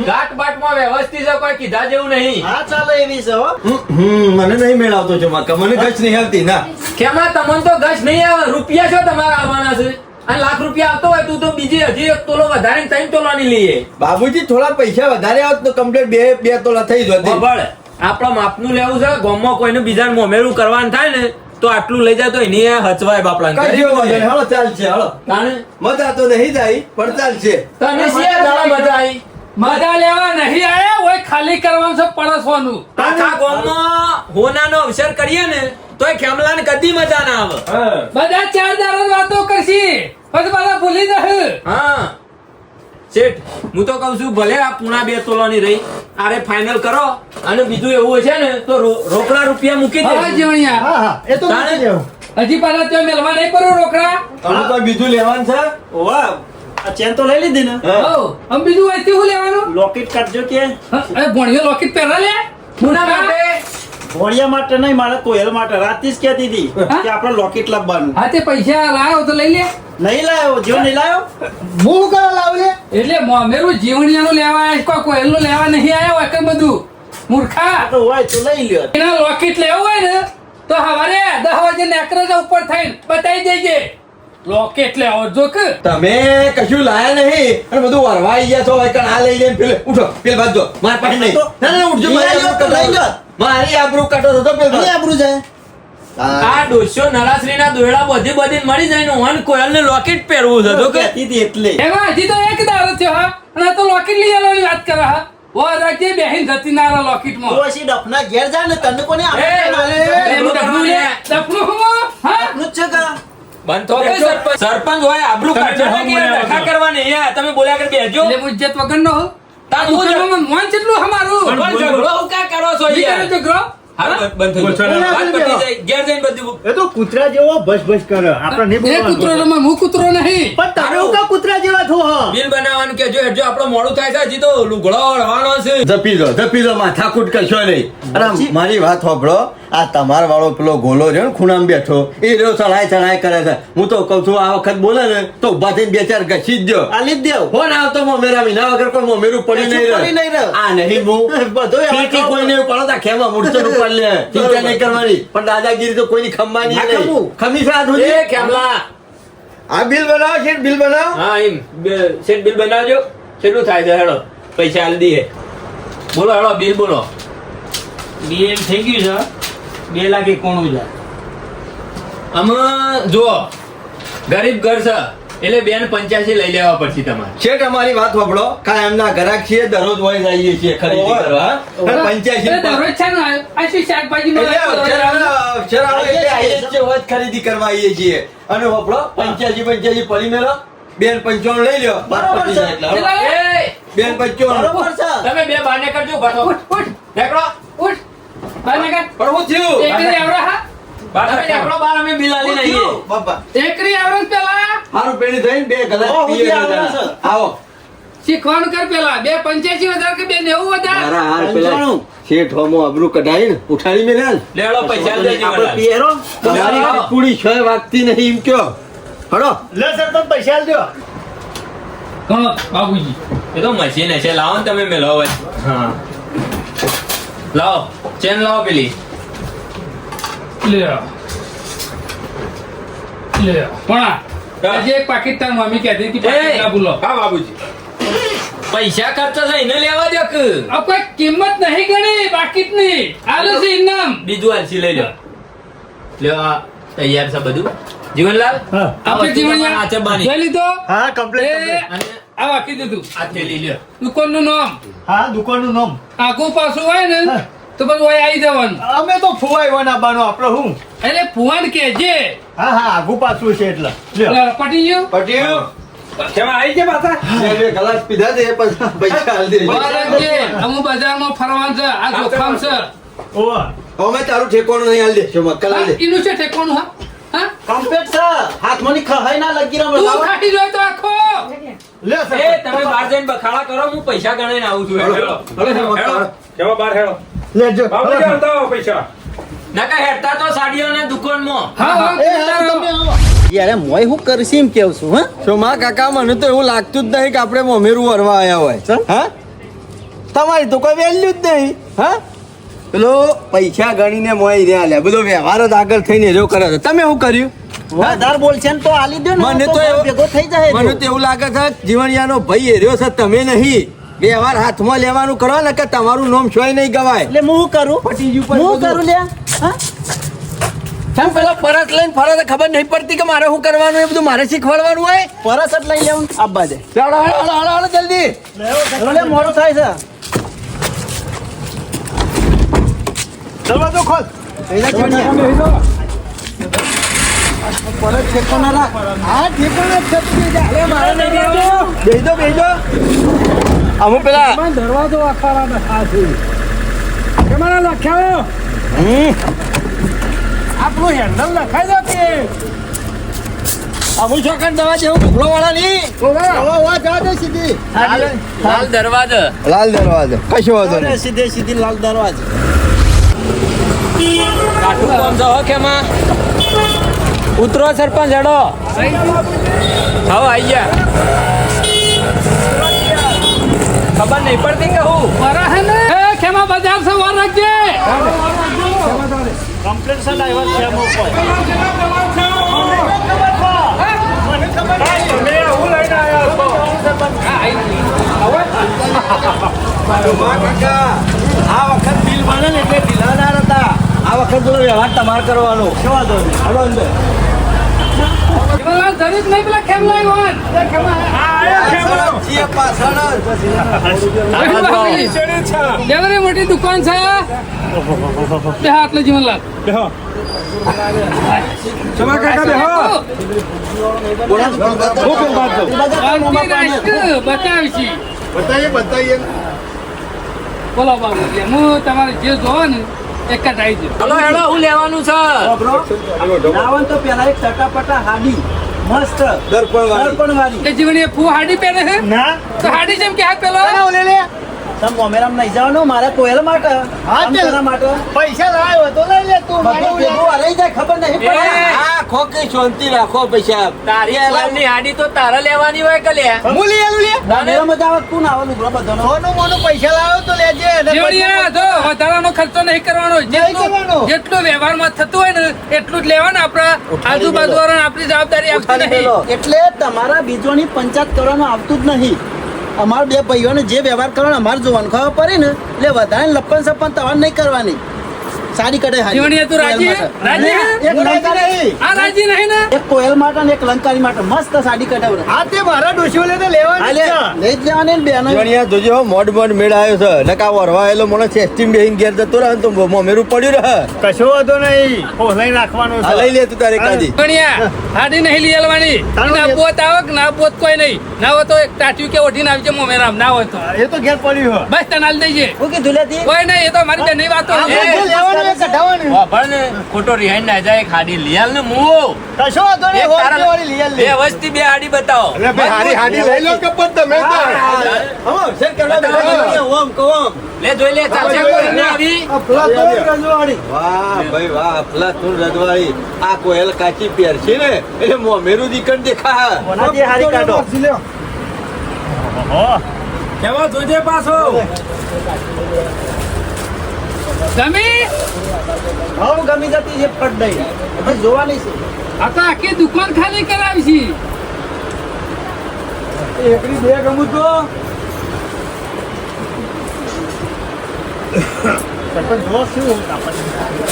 ઘાટ બાટમાં વ્યવસ્થિત છે કોઈ કીધા જેવું નહીં
હા ચાલે એવી છે હો
મને નહીં મેળવતો છો માકા મને ગચ નહીં આવતી ના
કેમાં તમને તો ગશ નહીં આવે રૂપિયા છો તમારા આવવાના છે અને લાખ રૂપિયા આવતો હોય તું તો બીજી હજી 1 તોલો વધારે 3 તોલાની લઈએ
બાબુજી થોડા પૈસા વધારે આવત તો કમ્પ્લીટ બે તોલા થઈ જતી
ખબર આપણા માપનું લેવું છે ગામમાં કોઈને બીજાને મોમેરું કરવાનું થાય ને તો આટલું લઈ જાય તો એની હચવાય બાપલાને
કશો વાંધો નહીં. હળો ચાલશે હળો
તાણે
મજા તો નહીં જાય પણ ચાલશે
તને શિયા દાડા મજા આવી
મજા લેવા નહીં આયા હોય ખાલી કરવાનું છે પરસવાનું
આખા ગામમાં હોનાનો અવસર કરીએ ને તોય ખેમલાને કદી મજા ના આવે
હા.
બધા 4 દાડા વાતો કરશી પછી બધા ભૂલી જશે
હા શેઠ હું તો કઉ છું ભલે આ પૂણા 2 તોલાની રહી આરે ફાઇનલ કરો અને બીજું એવું છે ને તો રોકડા રૂપિયા મૂકી
હા
દે
જીવણિયા
હા હા એ તો
તાણે?
મૂકી દેવું.
હજી પાછા ત્યાં મેલવા નહીં પડ્યો રોકડા
તમે કોઈ બીજું લેવાનું છે
ઓવા આ ચેન તો લઈ લીધી ને
હા.
હો આમ બીજું અહીંથી શું લેવાનું
લોકેટ કાઢજો કે
હા, એ ભણ્યો લોકેટ પહેરા લે
પૂના માટે
ઘોડિયા માટે નહીં મારે કોયલ માટે રાતથી જ કહેતી હતી કે આપણે લોકેટ લાવવાનું
હા તે પૈસા લાવ્યો તો લઈ લે
નહીં લાવ્યો જેવો નહીં લાવ્યો
હું કરો લાવ લે
એટલે મોમેરું જીવણિયાનું લેવા આવ્યા કોઈ કોયલનું લેવા નહીં આવ્યા હોય કે બધું મૂર્ખા
આ તો હોય તો લઈ લ્યો
એના લોકેટ લેવું હોય ને તો હવારે 10 વાગે નેકરા ઉપર થઈને બતાવી દેજે લોકેટ લેવો જો કે
તમે કશું લાયા નહીં અને બધું વરવા આવી ગયા છો હવે કાં આ લઈ જઈને પેલે ઉઠો પેલ બાદ જો માર પાસે નહીં ના ના ઉઠજો
લઈ
મારી
લો તો
આબરૂ
લઈ લો.
મારી આબરૂ કાઢો છો તો પેલ બાદ.
આબરું જાય
આ ડોસ્યો નરાશ્રીના દોયડા બધી બધી મળી જાય ને ઓન કોયલને લોકેટ પહેરવું છે તો કે
કહેતી હતી એટલે
એમાં હજી તો એક દારો થયો હા અને આ તો લોકેટ લઈ આવવાની વાત કરે હા ઓ રાખજે બેહીન જતી ના લોકેટમાં
તો પછી ડફના ઘેર જાય ને તને કોને
એ,
એનું ડબલું લે ડબલું હું હા
આપનું જ છે કા
બંધ તો કે સરપંચ હોય આબરૂ કાઢજો ને કે ડખા કરવાની યાર તમે બોલ્યા કર બેજો
એટલે હું ઇજ્જત વગર નો
તાર હું જ-
મોન કેટલું અમારું
પણ ઝઘડો હું કાં કરો છો
ઈ
યાર
કરે ઝઘડો
હા, બંધ થઈ
બોલશો
ગયો.
ના.
વાત પતી જાય ઘેર જઈને બધું
એ તો કૂતરા જેવો ભસ ભસ કરે આપણે નહીં
એ કૂતરો
બોલવાનું.
રમે હું કૂતરો નહીં
પણ તમે હું કા કૂતરા જેવા છો હા
બિલ બનાવવાનું કે જો હેડજો આપણો મોડું થાય છે હજી તો લુગડો વળવાનો છે
જપી લો માથાકૂટ કરશો નહીં અને મારી વાત સાંભળો આ તમાર વાળો પેલો ગોલો છે ને ખૂણામાં બેઠો એ રહ્યો ચડાય કરે છે હું તો કઉ છું આ વખત બોલે ને તો ઉભા થઈને 2-4 ઘસી જ દો
આલી જ દેવ
ફોન આવતો મોમેરા વિના વગર કોઈ મોમેરું પડી
કશું
નહીં
પડી નહીં
રહે
રહે.
આ નહીં હું
બધોય આવા
પીકી
ખાવ.
કોઈ નહીં પડો તા ખેમા મૂર્છો ઉપર લે ચિંતા નહીં કરવાની પણ દાદાગીરી તો કોઈની ખમવાની
ના
નહીં
ખમું.
ખમી છે આ
એ
ધૂળી?
ખેમલા
આ બિલ બનાવો છે બિલ બનાવો
હા એમ શેઠ બિલ બનાવજો કેટલું થાય છે હેડો પૈસા આલી દઈએ બોલો હેડો બિલ બોલો
બીએમ થઈ ગયું છે 2 લાખ 91 હજાર
આમાં જુઓ ગરીબ ઘર છે એટલે 285 લઈ લેવા પડશે તમારે
શેઠ અમારી વાત સાંભળો કાયમના ગ્રાહક છીએ દરરોજ વળી જઈએ છીએ ખરીદી
ઓહો.
કરવા અને 85
એ દરરોજ છે ને આ શું શાકભાજી
એટલે અક્ષર આવે એટલે આવીએ જ છીએ, રોજ ખરીદી કરવા આવીએ છીએ અને વાપરો 85 પડી મેળો 295 લઈ લ્યો
બરાબર
પતી
છે.
જાય એટલે હવે.
એ
295
બરોબર છે
તમે બે બાને કરજો પાછો
ઉઠ ઉઠ
નીકળો
ઉઠ બાર નીકળ.
પણ હું થયું
એકરી આવરા હા
તમે નીકળો બહાર અમે બિલ આલી લઈએ
બાપા
એકરી આવરા પેલા
હારું પેણી થઈને બે
ઓહો,
ગલાસ પીએ
ઉધી આવે
બધા.
છે.
આવો
શીખવાનું કર પેલા 285 કે 290
મારા હાર પેલા શેઠ હોમો અબરું કઢાઈને ઉઠાડી મેલે
લેવડો પૈસા દે
આપણે
જીવનલાલ.
પિયરો
તમારી પૂરી છ વાગતી નહીં એમ કયો હડો
લે સરપંચ પૈસા આલજો
હા બાબુજી
એ તો મશીન હશે લાવો ને તમે મેલો હવે હા લાવો ચેન લાવો પેલી
લે પણ આજે એક પાકીટ તાર મમ્મી કહેતી હતી પાકીટ ના ભૂલો
હા બાબુજી
પૈસા ખર્ચા છે એને લેવા દો કે
આ કોઈ કિંમત નહીં ગણી પાકીટની આલો છે ઇનામ
બીજું આલસી લઈ લો લ્યો આ તૈયાર છે બધું જીવનલાલ
હા.
આપણે જીવણિયા
આ ચબાની
જોઈ લીધો
હા
એ
કમ્પ્લીટ
અને
આ વાકી દીધું
આ થેલી લ્યો
દુકાનનું નામ
હા દુકાનનું નામ
આગુ પાછું હોય ને
હા.
તો બધું હોય આવી જવાનું
અમે તો ફુવાઈ વનાબાનો આપણે હું
એટલે ફુવાન કહેજે
હા હા આગુ પાછું છે એટલે લ્યો
લે, પટી ગયું
પટ્યું
કેમાં આવી છે પાછા
બે ગ્લાસ પીધા દે પછી પૈસા હાલ દે
બહાર રાખજે. અમુક બજારમાં ફરવાનું છે આ જોખમ છે
ઓવા
અમે તારું ઠેકોણું નહીં હાલ દે જો મક્કલ હાલ દે
એનું છે ઠેકાણું હા હા
કમ્પ્લીટ છે હાથમાં ની ખહાઈ ના લગી
તું
રહ્યો
ખાટી જોય તો આખો
લે
એ
સરપંચ
તમે બહાર જઈને બખાડા કરો હું પૈસા ગણીને આવું છું
હળો,
હેડો.
હળો, હળો.
કેમાં બાર હેડો
લેજો
બાબુજી આવતા પૈસા
નકા હેડતા તો સાડીઓના દુકાનમાં
હા હા
યાર મોય હું કરશી એમ કેવું છું હા
સોમા કાકા મને તો એવું લાગતું જ નહીં કે આપણે મમેરું વરવા આવ્યા હોય હા તમારી તો કોઈ વેલ્યુ જ નહીં હા પેલો પૈસા ગણીને મોય રે આલ્યા બધો વ્યવહાર જ આગળ થઈને રહ્યો કરે છે તમે શું કર્યું
વધાર બોલ છે ને તો આલી દો ને
મને
તો
તો એવું-
ભેગો થઈ જાય
મને તો એવું લાગે છે જીવણિયાનો ભાઈ એર્યો છે તમે નહીં વ્યવહાર હાથમાં લેવાનું કરો ને કે તમારું નામ છોય નહીં ગવાય
એટલે હું શું કરું
પટી ગયું પણ
હું
બધું.
કરું લે હા
કેમ પેલા પરત લઈને ફરે તો ખબર નહીં પડતી કે મારે શું કરવાનું એ બધું મારે શીખવાડવાનું હોય
પરસ જ લઈ લેવું આબા દે
ચાલો હાલો હાલો હાલો હાલો જલ્દી
લે મોડું થાય છે
દરવાજો ખોલ
પરસ ઠેકો ના રાખ
હા ઠેકાણે જ થતું જાય. અરે મારે નહીં રહેવાનું. બેસી દો અમુક પેલા
દરવાજો આખાડા ખાસ કેમાં લખ્યા આપણું હેન્ડલ લખાઈ દો કે
અમુક છોકરા દવા જેવું ઢોકળો વાળા નહીં
લાલ દરવાજા
લાલ દરવાજો કશો વાંધો નહીં
સીધે સીધી લાલ દરવાજો
કાઠું કોમ છો કેમાં ઉતરો સરપંચ હેડો હા આઈ ગયા ખબર નહીં પડતી કે હું
વરા હે ને એ ખેમા બજાર છે વાર રાખજે
કમ્પ્લીટ છે ડ્રાઈવર છે મો કોઈ
તમે હું લઈને આવ્યા છો
કાકા આ વખત બિલ બને ને એટલે ઢીલાદાર હતા આ વખત બધો વ્યવહાર તમારે કરવાનો શું વાંધો નહીં હાલો અંદર
જીવનલાલ જરૂર નહીં પેલા ખેમ લાઈ હોત એ ખેમા
છીએ પાછળ જ.
દેવરે મોટી દુકાન છે બે હાથ લે જીવનલાલ
બેહો ચમા કાકા બેહો હું કેમ વાત દઉં
બતાવીશી બોલો બાબુ હું તમારે જે જોવો ને એક જ આવી જાય
હલો હેડો હું લેવાનું છે
નાવન તો પેલા એક ચટાપટા હાડી મસ્ત
દર્પણ વાળી.
દર્પણ વાળી
એ જીવન એ ફૂ હાડી પહેરે છે
ના
તો હાડી જેમ કે હાથ પેલો
તમ મોમેરામ નહીં જવાનું મારા કોયલ માટે અંતરા માટે
પૈસા લાવ્યો તો લઈ લે તું
બધું ભેગું હરાઈ જાય ખબર નહીં પડે
આ ખોખી શાંતિ રાખો પૈસા
તારી એલામની હાડી તો તારે લેવાની હોય કે લે
મોમેરામાં જાવ તું ના આવવાનું બધાનો
જીવણિયા જો વધારાનો ખર્ચો નહીં કરવાનો જેટલું વ્યવહારમાં થતું હોય ને એટલું જ લેવાનું આપણા આજુબાજુ વાળાને આપણી જવાબદારી આપતી નહીં
એટલે તમારા બીજોની પંચાયત કરવાનું આવતું જ નહીં અમારા બે ભાઈઓને જે વ્યવહાર કરવાનો અમારે જોવાનું ખબર પડે ને એટલે વધારે લપન સપન તમારે નહીં કરવાની સારી કઢાઈ હારી.
જીવણિયા તું રાજી હે? રાજી હે?
એક લંકારી
આ રાજી નહીં ને
એક કોયલ માટે ને એક લંકારી માટે મસ્ત સાડી કઢાવડે
હા તે મારા ડોશીઓ લે તો લેવાની જ છે.
લઈ જ જવાની ને બેનો
જીવણિયા જોજો હો, મોડ મેળ આવ્યો છે નકા વરવાયેલો મને એસટી બેહીને ઘેર જતો રહે ને તો મોમેરું પડ્યું રહે
કશો વાંધો નહીં લઈ નાખવાનું
આ લઈ લે તું તારે કાઢી
જીવણિયા હાડી નહીં લઈ આલવાની ના પોત આવે કે ના પોત કોઈ નહીં ના હોય તો એક ટાટિયું કે ઓઢીને આવજે મોમેરામ ના હોય તો
એ તો ઘેર પડ્યું હોય
બસ તને હાલ દઈજે
હું કીધું લેતી
કોઈ નહીં એ તો મારી બેનની વાતો છે.
લેવાનું એ કઢાવવાનું
ખોટો રિહાઈન ના જાય એક હાડી લઈ આલ ને હું
કશો
વાંધો નહીં,
એક
સો
તારા-
રૂપિયા વાળી લઈ આલ લે.
બે વસ્તી બે હાડી બતાવો
એટલે ભાઈ હારી હાડી લઈ લો કે પણ તમે તો
હવે અવસર કરવા બેઠા.
ઓમ કહો ઓમ.
લે જોઈ લે ચાલશે કોઈ ના આવી
વાહ ભાઈ વાહ, અફલાતુન રજવાડી. આ કોયલ કાચી પહેરશે ને એટલે મોમેરું દીકન દેખા.
કોનાથી હારી કાઢો
કેવો જોજે પાછો
ગમી
હવ ગમી જતી છે ફટ દઈ બસ જોવાની છે
આ તો આખી દુકાન ખાલી કરાવી છે
એકડી બે ગમું તો સરપંચ જો શું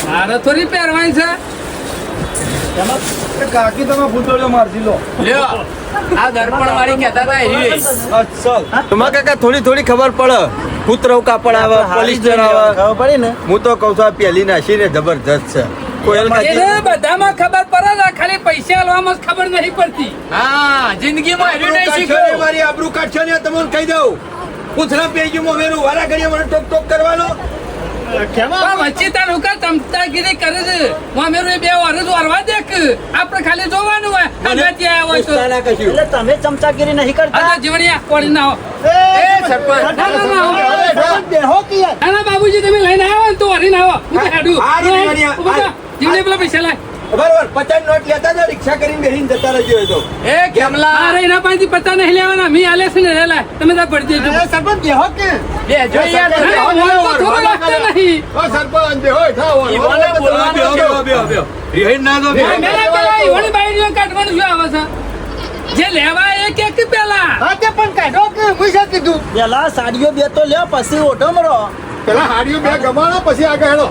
મારે થોડી પહેરવાની છે
કાકી તમે ભૂતોડ્યો મારજી લો.
લ્યો આ દર્પણ વાળી કહેતા હતા એવી
તમારા કાકા થોડી થોડી ખબર પડે. કૂતરવ કાપડ આવે, પોલિસ્ટર આવે.
ખબર પડી ને
હું તો કહું છું આ પહેલી નાસી ને જબરજસ્ત છે. કોયલ કાચી
એને બધામાં ખબર પડે છે ખાલી પૈસા આલવામાં જ ખબર નહીં પડતી
હા જિંદગીમાં એવી નહીં શીખ્યું
મારી આબરૂ કાઢશો ને તમને કહી દઉં. કૂતરા પેજી મોમેરું વારા ઘડીએ મને ટોક ટોક કરવાનો.
પણ વચ્ચે તાર હું કાં ચમચાગીરી કરે છે મામેરું એ બે વર્ષ વરવા દે કે આપણે ખાલી જોવાનું હોય
મને
અમે ત્યાં આવ્યો છો
પૂછતા ના કશું.
એટલે તમે ચમચાગીરી નહીં કરતા
આ જીવણિયા કોળી ના હો
એ સરપંચ
ના, ના, ના, હો.
બેહો કે યાર
ના ના બાબુજી તમે લઈને આવો ને તો હરીને આવો હું તો હેડું
હા, જીવણિયા,
ઉભા થા. જીવણીયા પેલા પૈસા લાય
બરોબર 50 નોટ લેતા જાઓ, રિક્ષા કરીને બેસીને જતા રહેજો એ તો.
એ કેમલા
અરે એના પાસેથી પત્તા નહીં લેવાના મી આલે છે ને લે તમે તાર ભરી દેજો
સરપંચ બેહો કે
બે જોઈ યાર
અરે,
તમે.
હોય તો થોડું લાગતું નહીં
ઈવોને બોલવાનું છે.
મેલા પેલા ઈવોની બાયડીઓ કાઢવાનું શું આવે છે જે લેવા એ કે પેલા
પણ કાઢો કે હું શું કીધું પેલા સાડીઓ બે તો લ્યો પછી ઓઢો મરો
પેલા હાડીઓ બે ગમાડો પછી આગળ હેડો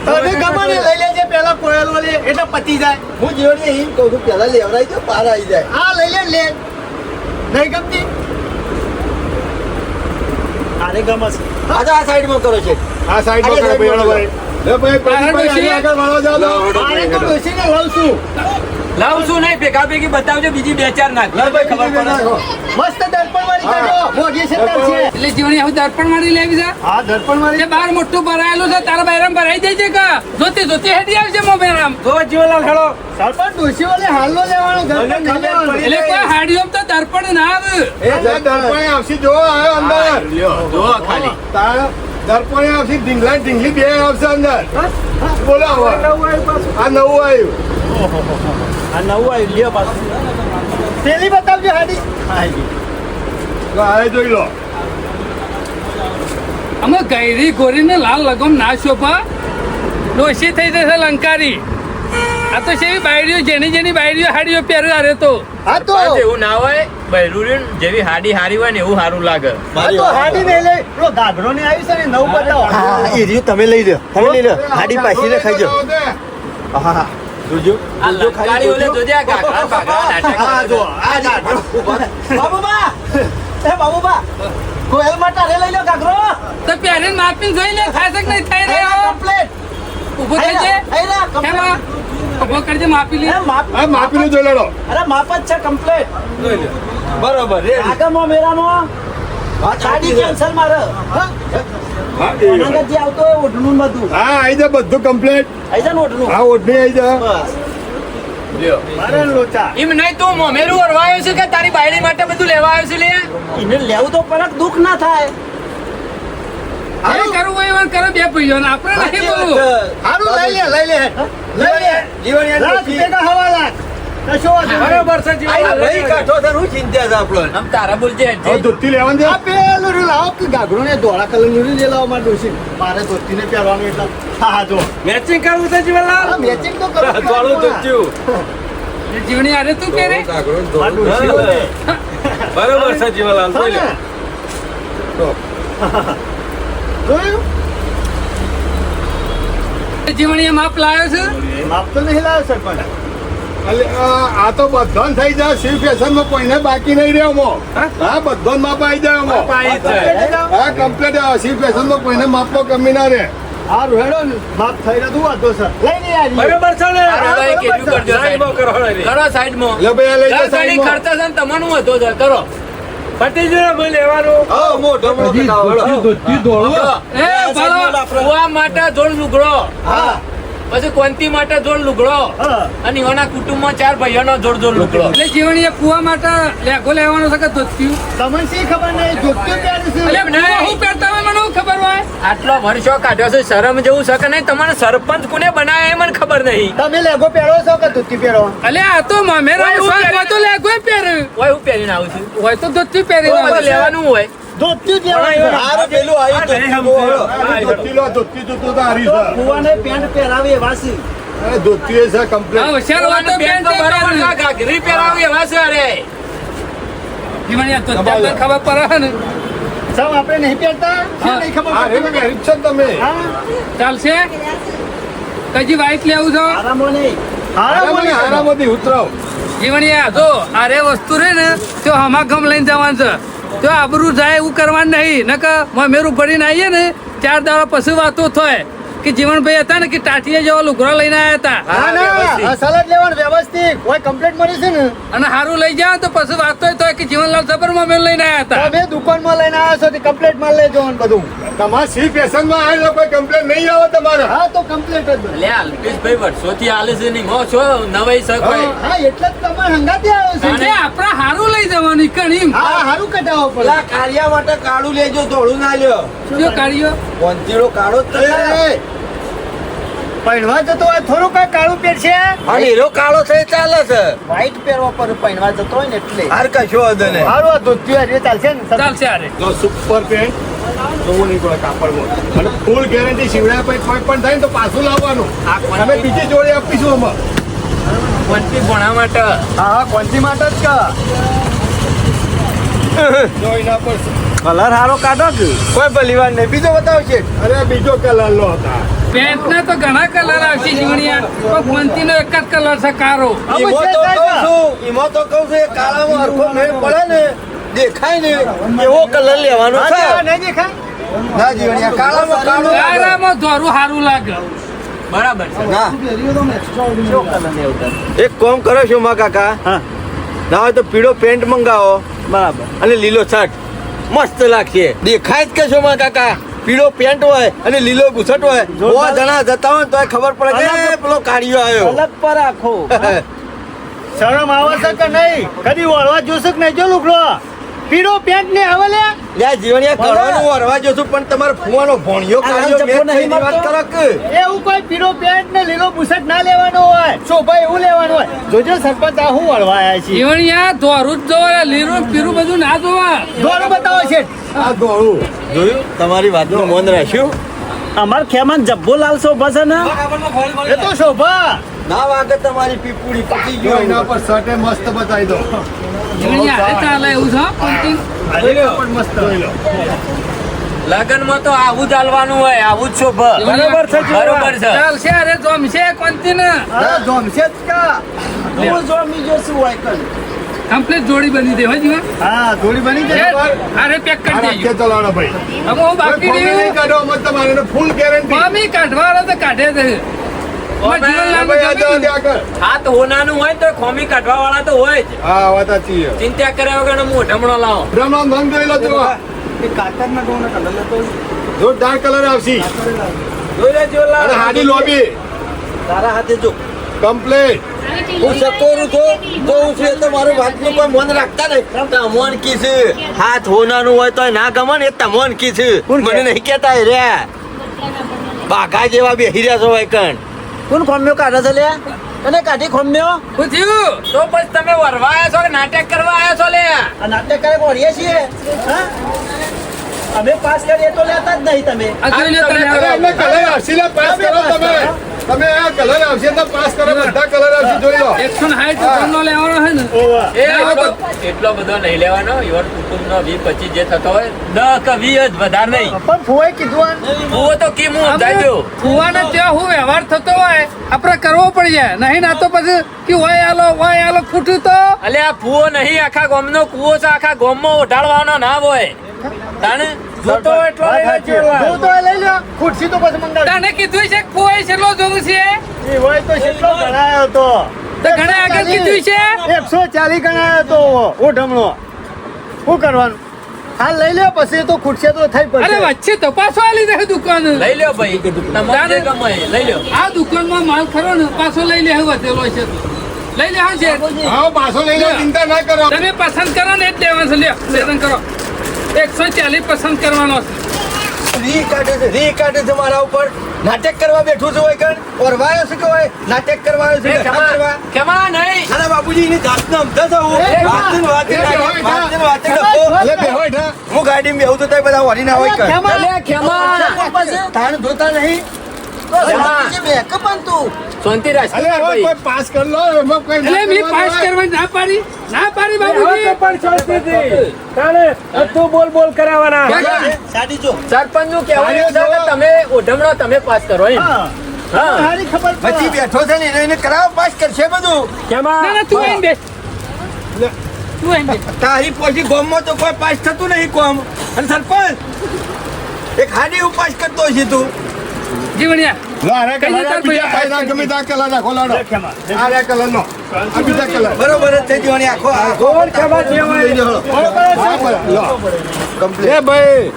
તમે ગમાને લઈ લેજે પેલા કોયલ વાળી એટલે પતી જાય. હું જીવણી એમ કહું છું પેલા લેવડાવી દો, પાર આવી જાય.
હા લઈ લે લે નહીં ગમતી આરે ગમસ
આ તો આ સાઈડમાં કરો છે.
આ સાઈડ માં કરો ભાઈ હેડો ભાઈ લે ભાઈ
પાછળ
પછી
ડોશી.
આગળ વાળો જાઓ તો.
આરે તો ડોસીને લઉં છું
લાવશું નહીં ભેગા ભેગી બતાવજો બીજી બે ચાર નાખ
લે ભાઈ ખબર પડે.
મસ્ત દર્પણ વાળી કાઢો મોઢી છે તાર છે
એટલે જીવણી હવે દર્પણ મારી લેવી છે
હા દર્પણ વાળી
જે બાર મોટું ભરાયેલું છે તારા બાયરામ ભરાઈ દેજે કે જોતી જોતી હેડી આવશે મોબાઈલ
જો જીવલાલ હેડો
સરપંચ ડોસી વાળી હાલનો લેવાનો દર્પણ નહીં લેવાનો
એટલે કોઈ હાડીઓ તો દર્પણ ના આવે
એ દર્પણે આવશે જો આયો અંદર
જો ખાલી
તાર દર્પણે આવશે ઢીંગલા ઢીંગલી બે આવશે અંદર બોલો હવે. આ નવું આવ્યું
આ નવું આવ્યું લ્યો પાછું પેલી બતાવજો હાડી
તો આ જોઈ લો
અમે ગૈરી ગોરીને લાલ લગમ ના શોભા ડોશી થઈ જશે લંકારી આ તો છે બાયડીઓ જેની બાયડીઓ હાડીઓ પહેરે અરે તો
હા તો
બસ એવું ના હોય બૈરુરીન જેવી હાડી હારી હોય ને એવું સારું લાગે
આ તો હાડી નહીં લે પેલો ગાઘરો ને આવી છે ને નવું બતાવો
હા, એ રહ્યું તમે લઈ લો, તમે લઈ લો. હાડી પાછી ખાઈજો. હા, હા. જોજો.
આ લંકારી ઓલે જોજે આ ઘાઘરા બાઘરા નાટક
હા, જો. આ જ.
બાબુબા એ બાબુબા કોયલ માટે રે લઈ લો ગાઘરો
તો પહેરીને માપીને જોઈ લે થાય છે કે નહીં થઈ રહ્યો
કમ્પ્લીટ
ઉભો થઈ છે હેમાં ઉભો કરજે માપી લે
આ માપીનું જોઈ લેડો
અરે માપ જ છે કમ્પ્લીટ
બરોબર રેડી.
આગળમાં મેરામાં
હા,
સાડી કેન્સલ મારે જે આવતો હોય ઓઢણું ને બધું
હા આવી જા બધું કમ્પ્લીટ
આઈ જા ને ઓઢણું
હા ઓઢણી આવી જા
બસ મારે લોચા
એમ નહીં તું મોમેરું વરવાયો છે કે તારી બાયડી માટે બધું લેવા આવ્યો છે લે
એને લેવું તો પરત દુઃખ ના થાય
એ કરવું હોય એવા કરે બે ભાઈઓ ને આપણે નહીં બોલવું
હારું લઈ લે
જીવણિયા
લાખ
નથી.
ભેગા હવા લાખ કશો વાંધો નહીં.
બરોબર છે
આ
જીવન
ભાઈ કાઢો છે, શું ચિંતા છે આપણને?
આમ તારા બોલજે
હવે ધોતી લેવાનું છે
આ પેલું રહ્યું લાવો કે ગાઘરો ને ધોળા કલર નું રહ્યું, જે લાવો મારે ડોશી મારે ધોતી ને પહેરવાનું એટલે હા જો
મેચિંગ કરવું છે જીવનલાલ
આ મેચિંગ તો કરવું જ
ધોળું
પડે.
ધોતિયું.
જીવણી આરે તું પહેરે
કાગડો
આ
ધોળું.
ડોશીઓને.
બરોબર છે જીવનલાલ,
હા
જોઈ લો.
ને? જોયું
જીવણીએ માપ લાવ્યો છે
માપ તો નહીં લાવ્યો સરપંચ
અલે, આ તો બધો થઈ જાય શિવ ફેશન માં કોઈને બાકી નહીં રહ્યો મો હા બધો માપ આવી જાય મો હા કમ્પ્લીટ શિવ ફેશન માં કોઈને માપમાં કમી ના રહે
આ રોહેડો ને માપ થઈ રહ્યું વાંધો સર લઈ લે યાર
બરોબર છે ને?
હવે કેટલું કરજો
સાઈડમાં કરો ને.
કરો સાઈડમાં
લે ભાઈ આ લઈ જા
ઘણી
સાઈડમાં.
ખર્ચા છે ને તમારું હતો જ કરો
પતી ગયું ભાઈ લેવાનું. હા, મોઢો મોઢો ખાઓ, હેડો.
એ ભલો
કુવા માટે જોડ લુગડો
હા
પછી કોંતી માટે જોડ લુગડો
હા.
અને એના કુટુંબમાં 4 ભાઈઓનો જોડ લુગડો
એટલે જીવણીએ કુવા માટે લેઘો લેવાનો છે કે ધોતિયું?
તમને શી ખબર નહીં જોત્યું પહેર્યું છે.
એટલે કુવા હું પહેરતા હોય મને શું ખબર હોય?
આટલો વર્ષો કાઢ્યો છે શરમ જેવું છે કે નહીં? તમારે સરપંચ કોને બનાવ્યા એ મને ખબર નહીં.
તમે લેગો પહેરો છો કે ધોતી પહેરો?
અલ્યા આ તો મામેરો
ઓય, હું
શોખ હોય તો લેઘો પહેર્યું,
ઓય હું પહેરીને આવું છું.
હોય તો ધોતિયું પહેરી
તો પછી લેવાનું હોય.
ધોત્યું જ લેવાનું.
હારું પેલું આવ્યું
કુવાને પેન્ટ પહેરાવી એવા છે.
હા, હોશિયાર હોય તો
પેન્ટ તો
પેન્ટ
બરાબર
પહેરવું.
છે, ઘાઘરી પહેરાવી એવા છે અરે.
જીવણીએ તો તમને ખબર પડે ને.
સૌ આપણે નહીં પહેરતા?
હા.
નહીં ખબર પડતી? હા.
ચાલશે? કજી વાઈટ લેવું છો?
આરામો નહીં. આરામો નહીં.
જીવણીએ જો આરે વસ્તુ રે ને તો હમાગમ લઈને જવાનું છે. તો આબરૂ જાય એવું કરવાનું નહીં. નકર મમેરું ભરીને આવીએ ને 4 દાડા પછી વાતો થાય કે જીવણભાઈ હતા ને કે ટાટીએ જેવા લુગડા લઈને આવ્યા હતા
ના, સલાડ લેવાનું વ્યવસ્થિત. કોઈ કમ્પ્લેટ મળી છે ને?
અને સારું લઈ જાવ તો પછી વાતો થાય કે જીવનલાલ સબર મમેરું લઈને આવ્યા હતા.
તમે દુકાનમાં લઈને આવ્યા છો તો કમ્પ્લેટ માં લેજો ને બધું. હા તો કમ્પ્લેટ જ બધું.
લે અલ્પેશભાઈ વર્ષોથી હાલે છે નહીં મો છો નવાઈ છે કોઈ.
હા એટલે જ તમારે હંગાથી આવ્યો
એટલે
છે.
આપણે સારું લઈ જવાનું કણીમ.
હા હારું કઢાવો પડે.
પેલા કાર્યા માટે કાળું લેજો, ધોળું ના લ્યો.
જો કાઢ્યો
પંચીડો કાળો જ થશે.
પહેરવા જતો હોય થોડું કઈ કાળું પહેરશે.
અને હીરો કાળો છે એ ચાલે છે.
વ્હાઈટ પહેરવા પર પહેરવા જતો હોય ને એટલે
હાર કશો વાંધો નહીં.
હારું આ ધોતિયું હારે ચાલશે ને?
ચાલશે આરે.
સુપર પેન્ટ જોવું નહીં પડે કાપડમાં અને ફૂલ ગેરંટી શિવડાયા પછી કોઈ પણ થાય ને તો પાછું લાવવાનું. અમે બીજી જોડી આપીશું અમે.
કોણથી ભણા માટે
હા હા કોણથી માટે જ કા
જોઈ ના પડશે.
કલર હારો કાઢો કે
કોઈ ભલી વાર નહીં. બીજો બતાવશે.
અરે બીજો કલર નો હતા.
પેન્ટ ના તો ઘણા કલર આવશે જીવણીયા, પણ ફોનથી નો એક જ કલર છે કારો.
ઈમો તો કહું છું, ઈમો તો કહું છું, એ કાળામાં હરખો મેળ પડે ને દેખાય ને એવો કલર લેવાનો છે.
નહીં દેખાય.
ના જીવણિયા, કાળામાં કાળો લાગે.
કારામાં ધોરું સારું લાગે.
બરાબર છે.
ના
કેવો કલર લેવો તારે?
એક કામ કરો છો માં કાકા,
હા
ના હોય તો પીળો પેન્ટ મંગાવો
બરાબર.
અને લીલો શર્ટ મસ્ત લાગશે. દેખાય જ કે છો માં કાકા, પીળો પેન્ટ હોય અને લીલો બુશર્ટ હોય, બહુ જણા જતા હોય તો ખબર પડે કે એ પેલો કાળિયો આવ્યો.
અલગ પર રાખો. શરમ આવે છે કે નહીં? કદી વળવા જોશે કે નહીં? જો લુગડો પીળો પેન્ટ ને આવે લે.
લે જીવણિયા, કરવાનું વરવા જોશું પણ તમારે ફુવાનો ભોણિયો કાઢ્યો મેં થઈને વાત કરો કે
એવું કોઈ પીળો પેન્ટ ને લીલો બુશર્ટ ના લેવાનો હોય. શોભા એવું લેવાનું હોય. જોજો સરપંચ આ હું વળવા આવ્યા છીએ.
જીવણીયા ધોરું જ જોવા, લીલું પીરું બધું ના જોવા.
દોડું બતાવો છે.
આ દોડું જોયું, તમારી વાતનું મૌન રાખ્યું.
અમાર ખેમાન જબ્બો લાલ શોભા છે ને એ તો શોભા
ના વાગે તમારી પીપુડી પતી
જો
ગયો.
એના પર શર્ટે મસ્ત બતાવી દો.
જીવણીયા હારે ચાલે એવું છે પેન્ટિંગ.
મસ્ત જોઈ લો.
લગનમાં તો આવું જ હાલવાનું હોય, આવું જ શોભ.
બરાબર છે
બરોબર છે.
ચાલશે અરે જોમશે કોનથી ને
અરે જોમશે જ કા હું જોમી જોશું હોય કર.
કમ્પ્લીટ જોડી બની દે હો જીવન.
હા થોડી બની જાય.
અરે પેક
આ
કરી
રાખીએ
દેજો.
ચલાવવાનો ભાઈ.
હવે હું બાકી
કોઈ ખોટી નહીં
રહ્યું
કાઢો, અમે તમારે એને ફૂલ ગેરંટી.
મમ્મી કાઢવાળો તો કાઢે છે. જીવનલાલ
ભાઈ આ જાઓ
ગમે ને.
ત્યાં આગળ.
હાથ હોનાનું હોય તો ખોમી કાઢવા વાળા તો હોય જ.
હા વાત સાચી છે.
ચિંતા કર્યા વગર મોઢમણો લાવો.
બ્રહ્મા ભંગ જોઈ લો તો
એ કાતરના ગોળનો કલર લેતો
જોરદાર કલર આવશે
જોઈ લેજો લા.
અને હાડી લોબી
તારા હાથે જો
કમ્પ્લીટ.
હું સકોરું છું તો હું છું, એ તો મારું વાતનું કોઈ મન રાખતા નહીં. તમોન કીસ હાથ હોનાનું હોય તો ના ગમે ને, એ તમોન કીસ મને નહીં કેતા રે. બાઘા જેવા બેહી રહ્યા છો ભાઈ કણ.
કોણ ખોમ્યો કાઢે છે લે? અને કાઢી ખોમ્યો
શું થયું?
તો પછી તમે વરવા આવ્યા છો કે નાટક કરવા આવ્યા છો લે?
આ નાટ્ય કરે કોરીએ છીએ. હા અમે પાસ કરીએ તો લેતા જ નહીં તમે.
આ જોઈ લે તમે
અરે એમને કલર આવશે લે, પાસ કરો તમે. તમે આ કલર આવશે તો પાસ કરો, બધા કલર આવશે જોઈ લો.
160 નો લેવાનો છે ને.
ઓવા.
એ એટલો બધો નહીં લેવાનો. યોર કુટુંબનો 20-25 જે થતો હોય 10 કે 20 જ, વધારે નહીં.
પણ ફોય કીધું આ.
હું તો કેમ હું સમજાઈ દઉં.
ફુવાને ત્યાં હું વ્યવહાર થતો હોય આપણે કરવો પડી જાય. નહીં ના તો પછી કે હોય આલો ફૂટ્યું તો
અલે આ કૂવો નહીં, આખા ગામનો કૂવો છે. આખા ગામમાં ઓઢાડવાનો ના હોય. તાણે જોતો હોય એટલો લઈ લેજો.
હું તો એ લઈ લ્યો. ખુરશી તો પછી મંગાવી.
તને કીધું છે કે ફુવાય કેટલો જોવું છે?
એ હોય તો કેટલો ગણાયો તો?
તો ઘણા આગળ કીધું છે.
140 ગણાયો તો ઓઢમણો. શું કરવાનું?
હાલ લઈ લે પછી તો ખુરશે તો થઈ
અરે
પડશે
વચ્ચે તપાસો આલી દે દુકાન
લઈ લ્યો ભાઈ તમારે જે ગમે એ લઈ લ્યો.
આ દુકાનમાં માલ ખરો ને પાછો લઈ લે વધેલો છે તો. લઈ લે હા છે
હા પાછો લઈ લો ચિંતા ના કરો
તમે પસંદ કરો ને એટલે લેવાનું છે લ્યો પસંદ કરો 140 પસંદ કરવાનો છે
રી કાઢે છે મારા ઉપર નાટક કરવા બેઠું છું હોય કણ ઓરવાયો છે કે હોય નાટક કરવાયો છે બેઠા કરવા
કેમાં નહીં
અરે બાપુજી એની જાતને અમતા થવું હું ગાડી બેહું તો તઈ બધા વળી ના હોય કણ તાણ જોતા નહીં
શાંતિ રાખ
અરે હવે કોઈ પાસ કર લો એમાં કોઈ
એટલે મેં પાસ કરવાની ના પાડી બાબુજી
પણ શાંતિથી તાણે તું બોલ કરાવવાના
સરપંચ નું કહેવાનું છે કે તમે ઓઢમણો તમે પાસ કરો એમ
પછી બેઠો છે ને એને કરાવો પાસ કરશે બધું
કેમાં
ના તું અહીં બેસ તું અહીં બેસ
તારી પછી ગોમમાં તો કોઈ પાસ થતું નહીં કોમ અને સરપંચ એક હાડી ઉપાસ કરતો છે તું
જીવણિયા
લો અરે
કઈ જતા
બીજા
ભાઈ?
ફાયદા ગમે ત્યાં કલર નાખો લાડો આ રે કલર નો આ બીજા કલર
બરોબર જ થઈ જવાની આખો
એ ભાઈ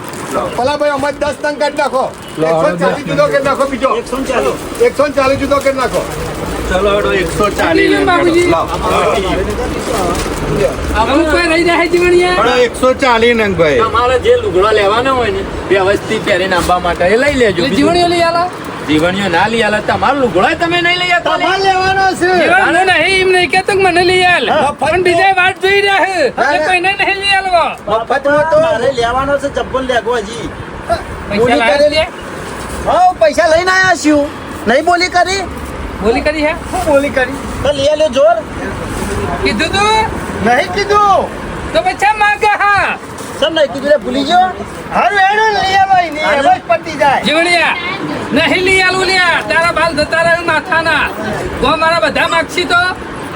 પેલા ભાઈ અમારે 10 ટન કાઢી નાખો 140 જુદો કરી નાખો બીજો 140 જુદો કરી નાખો
ચાલી લો બાબુજી અમુક કોઈ રહી જાય જીવણિયા
140 નંગ ભાઈ
તમારે જે લુગડો લેવાનો હોય ને વ્યવસ્થિત પહેરીને આવવા માટે એ લઈ લેજો
એટલે જીવણીઓ લઈ આલો
જીવણીઓ ના લઈ આલે તમારો લુગડો તમે નહીં લઈ આવતા
લેવાનો છે
જીવણ હું નહીં એમ નહીં કહેતો કે મને લઈ આલ પણ બીજા વાત જોઈ રહ્યા છે એટલે કોઈને નહીં લઈ આલવો
મફતમાં તો
મારે લેવાનો છે ચપ્પલ લેગો હજી
પૈસા લાવ્યા છે?
પૈસા લઈને આયા છું નહીં બોલી કરી
બોલી કરી હે
બોલી કરી
તો લઈ લે જોર
કીધું તું
નહીં કીધું
તો પછી માંગે હા
સમ નહીં કીધું લે ભૂલી ગયો
હારું એનો લઈ આવાય ને એમ જ પતી જાય
જીવણિયા નહીં લઈ આલું લ્યા તારા બાલ જતા રહે માથાના ગો મારા બધા માગશી તો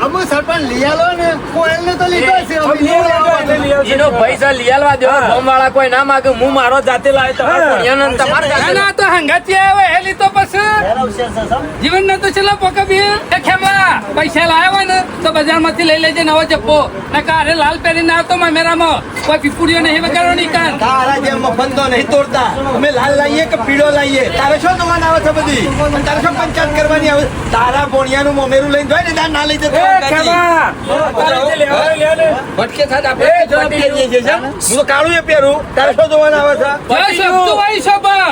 અમુ સરપંચ લઈ આલો ને કોઈને તો લીધો છે હવે લઈ આવો.
એનો પૈસા લઈ આલવા દો ગામ વાળા કોઈ ના માગે હું મારો જાતે લાવે તમારે પુણ્યનો ને તમારે
ના
જાતે
ના તો હંગાતી આવે હેલી તો પછી જીવન ને તો છેલ્લો પોકા બી એ ખેમા પૈસા લાવ્યા હોય ને તો બજારમાંથી લઈ લેજે નવો જપ્પો ને કારે લાલ પહેરીને આવતો મેરામાં કોઈ પીપુડીઓ નહીં વગાડવાની કાન
તારા જેમ મફત તો નહીં તોડતા અમે લાલ લાવીએ કે પીળો લાવીએ તારે શું દુકાન આવે છે બધી અને તારે શું પંચાયત કરવાની આવે તારા બોણિયાનું મોમેરું લઈને જાય ને તાર ના લઈ જતો ભટકે થાત આપણે જવાબ લઈએ છીએ હું તો કાળું એ પહેરું તારે શું દુકાન આવે છે
જય શબ્દ વાઈ શોભા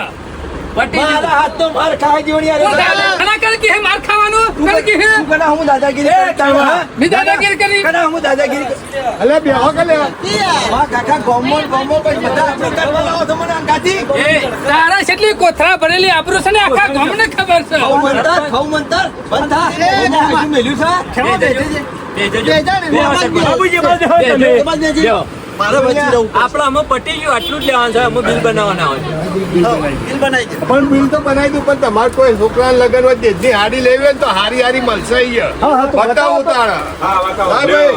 મારા હાથ તો માર ખાવા જેવણી
આના કર કે હે માર ખાવાનું કર કે હે
તું કના હું દાદાગીરી કરતા હોય, હા?
મી દાદાગીરી કરી
કના હું દાદાગીરી
અલે બેહો કે લે
હા કાકા ગોમો કોઈ બધા આપણે કરવા લાવો તો મને અંગાથી
એ તારા કેટલી કોથળા ભરેલી આબરૂ છે ને આખા ગામને ખબર છે
ખવ મંતર બંધા હું મેલ્યું છે ખેમો બેઠે છે
બાબુજી બાજુ હોય તમે
મારા બચી રહું
આપડે અમે પટી ગયું આટલું જ લેવાનું છે અમે બિલ બનાવવાના હોય
બિલ બનાવી દે
પણ બિલ તો બનાવી દઉં પણ તમારે કોઈ છોકરા લગન હોય દેશની હાડી લેવી હોય ને તો હારી હારી મળશે અહીંયા બતાવું તારા હા ભાઈ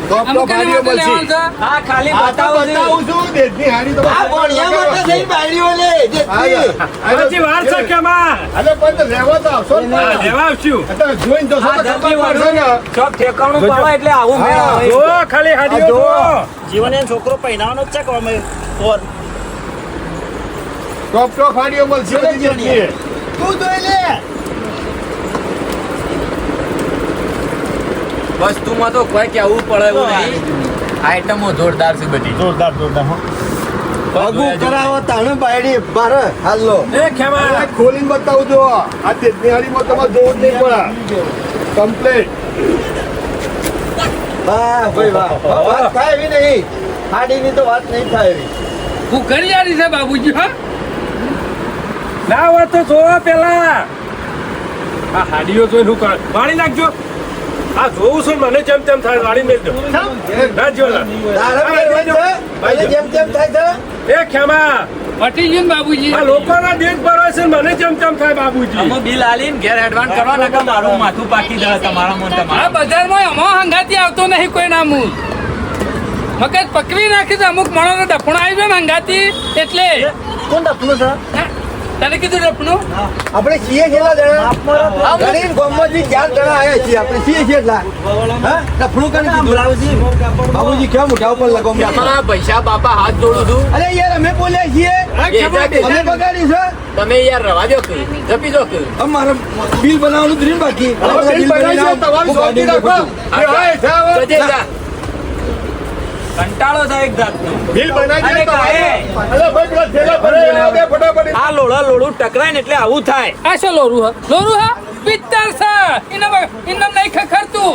ટોપ
અમુક
હાડીઓ મળશે
લેવાનું છે
હા ખાલી
આ તો
બતાવું છું.
બતાવું છું દેશની હાડી તો
આ બોણિયા માટે જઈ બાયડીઓ લે દેખતી
હજી વાર છે કેમાં અરે પણ તો લેવા તો આવશો ને લેવા આવશું તો જોઈને તો
આ જલ્દી વાળો ને ચોક ઠેકાણું પાડો એટલે આવું મેળ આવે.
જો ખાલી હાડીઓ જો
જીવન એનો છોકરો પહેરાવાનો જ છે કે અમે ઓર
ટોપ હાડીઓ મળશે બધી દેશની
તું જોઈ લે
વસ્તુમાં તો કોઈ કેવું પડે એવું નહીં આઈટમો જોરદાર છે બધી
જોરદાર
પગું કરાવો તાણે બાયડી બાર હાલો
એ ખેમા ખોલીને બતાવું જો આ દેશની હાડીમાં તમારે જોર નહીં પડે કમ્પ્લીટ
વાહ ભાઈ વાહ વાત થાય એવી નહીં હાડીની તો વાત નહીં થાય એવી
હું કરી આરી છે બાબુજી હા
ના હોય તો જોવા પેલા આ હાડીઓ જોઈને હું કર વાળી નાખજો આ જોવું છું મને જેમ તેમ થાય વાળી મેળજો ના જો
તારા બાયડી છે ભલે જેમ તેમ થાય છે
એ ખેમા
પટી ગયું ને બાબુજી
આ લોકોના દેશ ભરવા છે મને જેમ તેમ થાય બાબુજી
અમે બિલ આલીને ઘેર એડવાન્સ કરવા ને મારું માથું પાકી જાય તમારા મન
આ
તમારા
બજારમાં અમો હંગાતી આવતો નહીં કોઈ નામું મગજ પકવી નાખી છે અમુક માણસનો ડફણો આવી જાય ને હંગાતી એટલે
કોણ ડફનું છે
તને કીધું રફનું
આપણે છીએ કેટલા જણા ગણીને ગામમાંથી 4 જણા આયા છીએ આપણે છીએ કેટલા હા રફણું કરીને કીધું બાબુજી કેમ ઉઠા ઉપર લગો
પૈસા બાપા હાથ જોડું છું
અરે યાર અમે બોલ્યા છીએ અમે બગાડી છે
તમે યાર રવા દો કે જપી દો કે
અમારે બિલ બનાવવાનું જ રહ્યું બાકી બિલ બનાવી તમારું શાંતિ રાખો
કંટાળો થાય એક જાતનો
બિલ બનાવી દે
અરે ભાઈ પેલા થેલા ભરે ફટાફટ આ લોડું ટકરાય ને એટલે આવું થાય
આ શું લોરું હા પિત્તર છે ઇનમ નહીં ખખરતું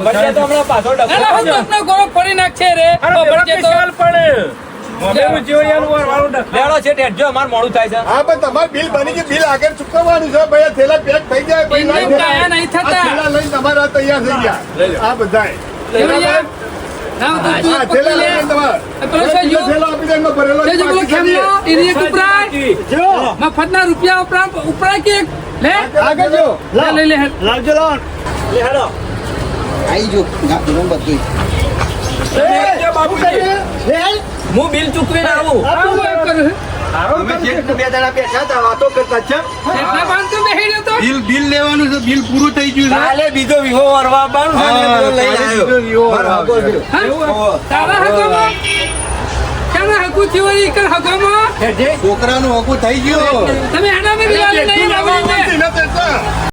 ભરજે તો હમણાં પાછો
અરે
ડખો
હું તો ગોળો ફોડી નાખશે રે ભરજે તો
લેડો છે ટેડજો અમાર મોડું થાય છે
હા પણ તમારે બિલ બની ગયું બિલ આગળ ચૂકવવાનું છે ભાઈ આ થેલા પેક થઈ જાય પછી
ઇનમ
લાવી
કાયા નહીં થતા.
આ થેલા લઈને તમારા તૈયાર થઈ ગયા આ બધાય
લેવું યાર ના તો તું
હા,
પકડી
થેલા
લે
લઈને તમારે
પેલો છે જો
થેલા આપી દે એમાં ભરેલો
તે જો પેલો
પાકી
ખેમલો
કરીએ.
એની એક ઉપરાય મફતના રૂપિયા ઉપરાય કે લે
આગળ જો
લે લે
લાવજો લોન લે હેડો
આઈ જો ગાપનું બધું
હું બિલ ચૂકવીને આવું
આવું એમ કરું
અમે જે બે જણા બેઠા હતા વાતો કરતા છે
એટલા બાંધ તો બેહી રહ્યો તો
બિલ લેવાનું છે બિલ પૂરું થઈ ગયું છે
કાલે બીજો વિહો વરવા આવવાનું છે ને એ બધો લઈને આવ્યો
મારો આગળ બિલ.
હા? તારા હકોમાં કેના હકુ થયું કર હકોમાં
છોકરાનું હકું થઈ ગયું
તમે એના મેં બિલાડી નહીં લાવવાની ને.
એના પૈસા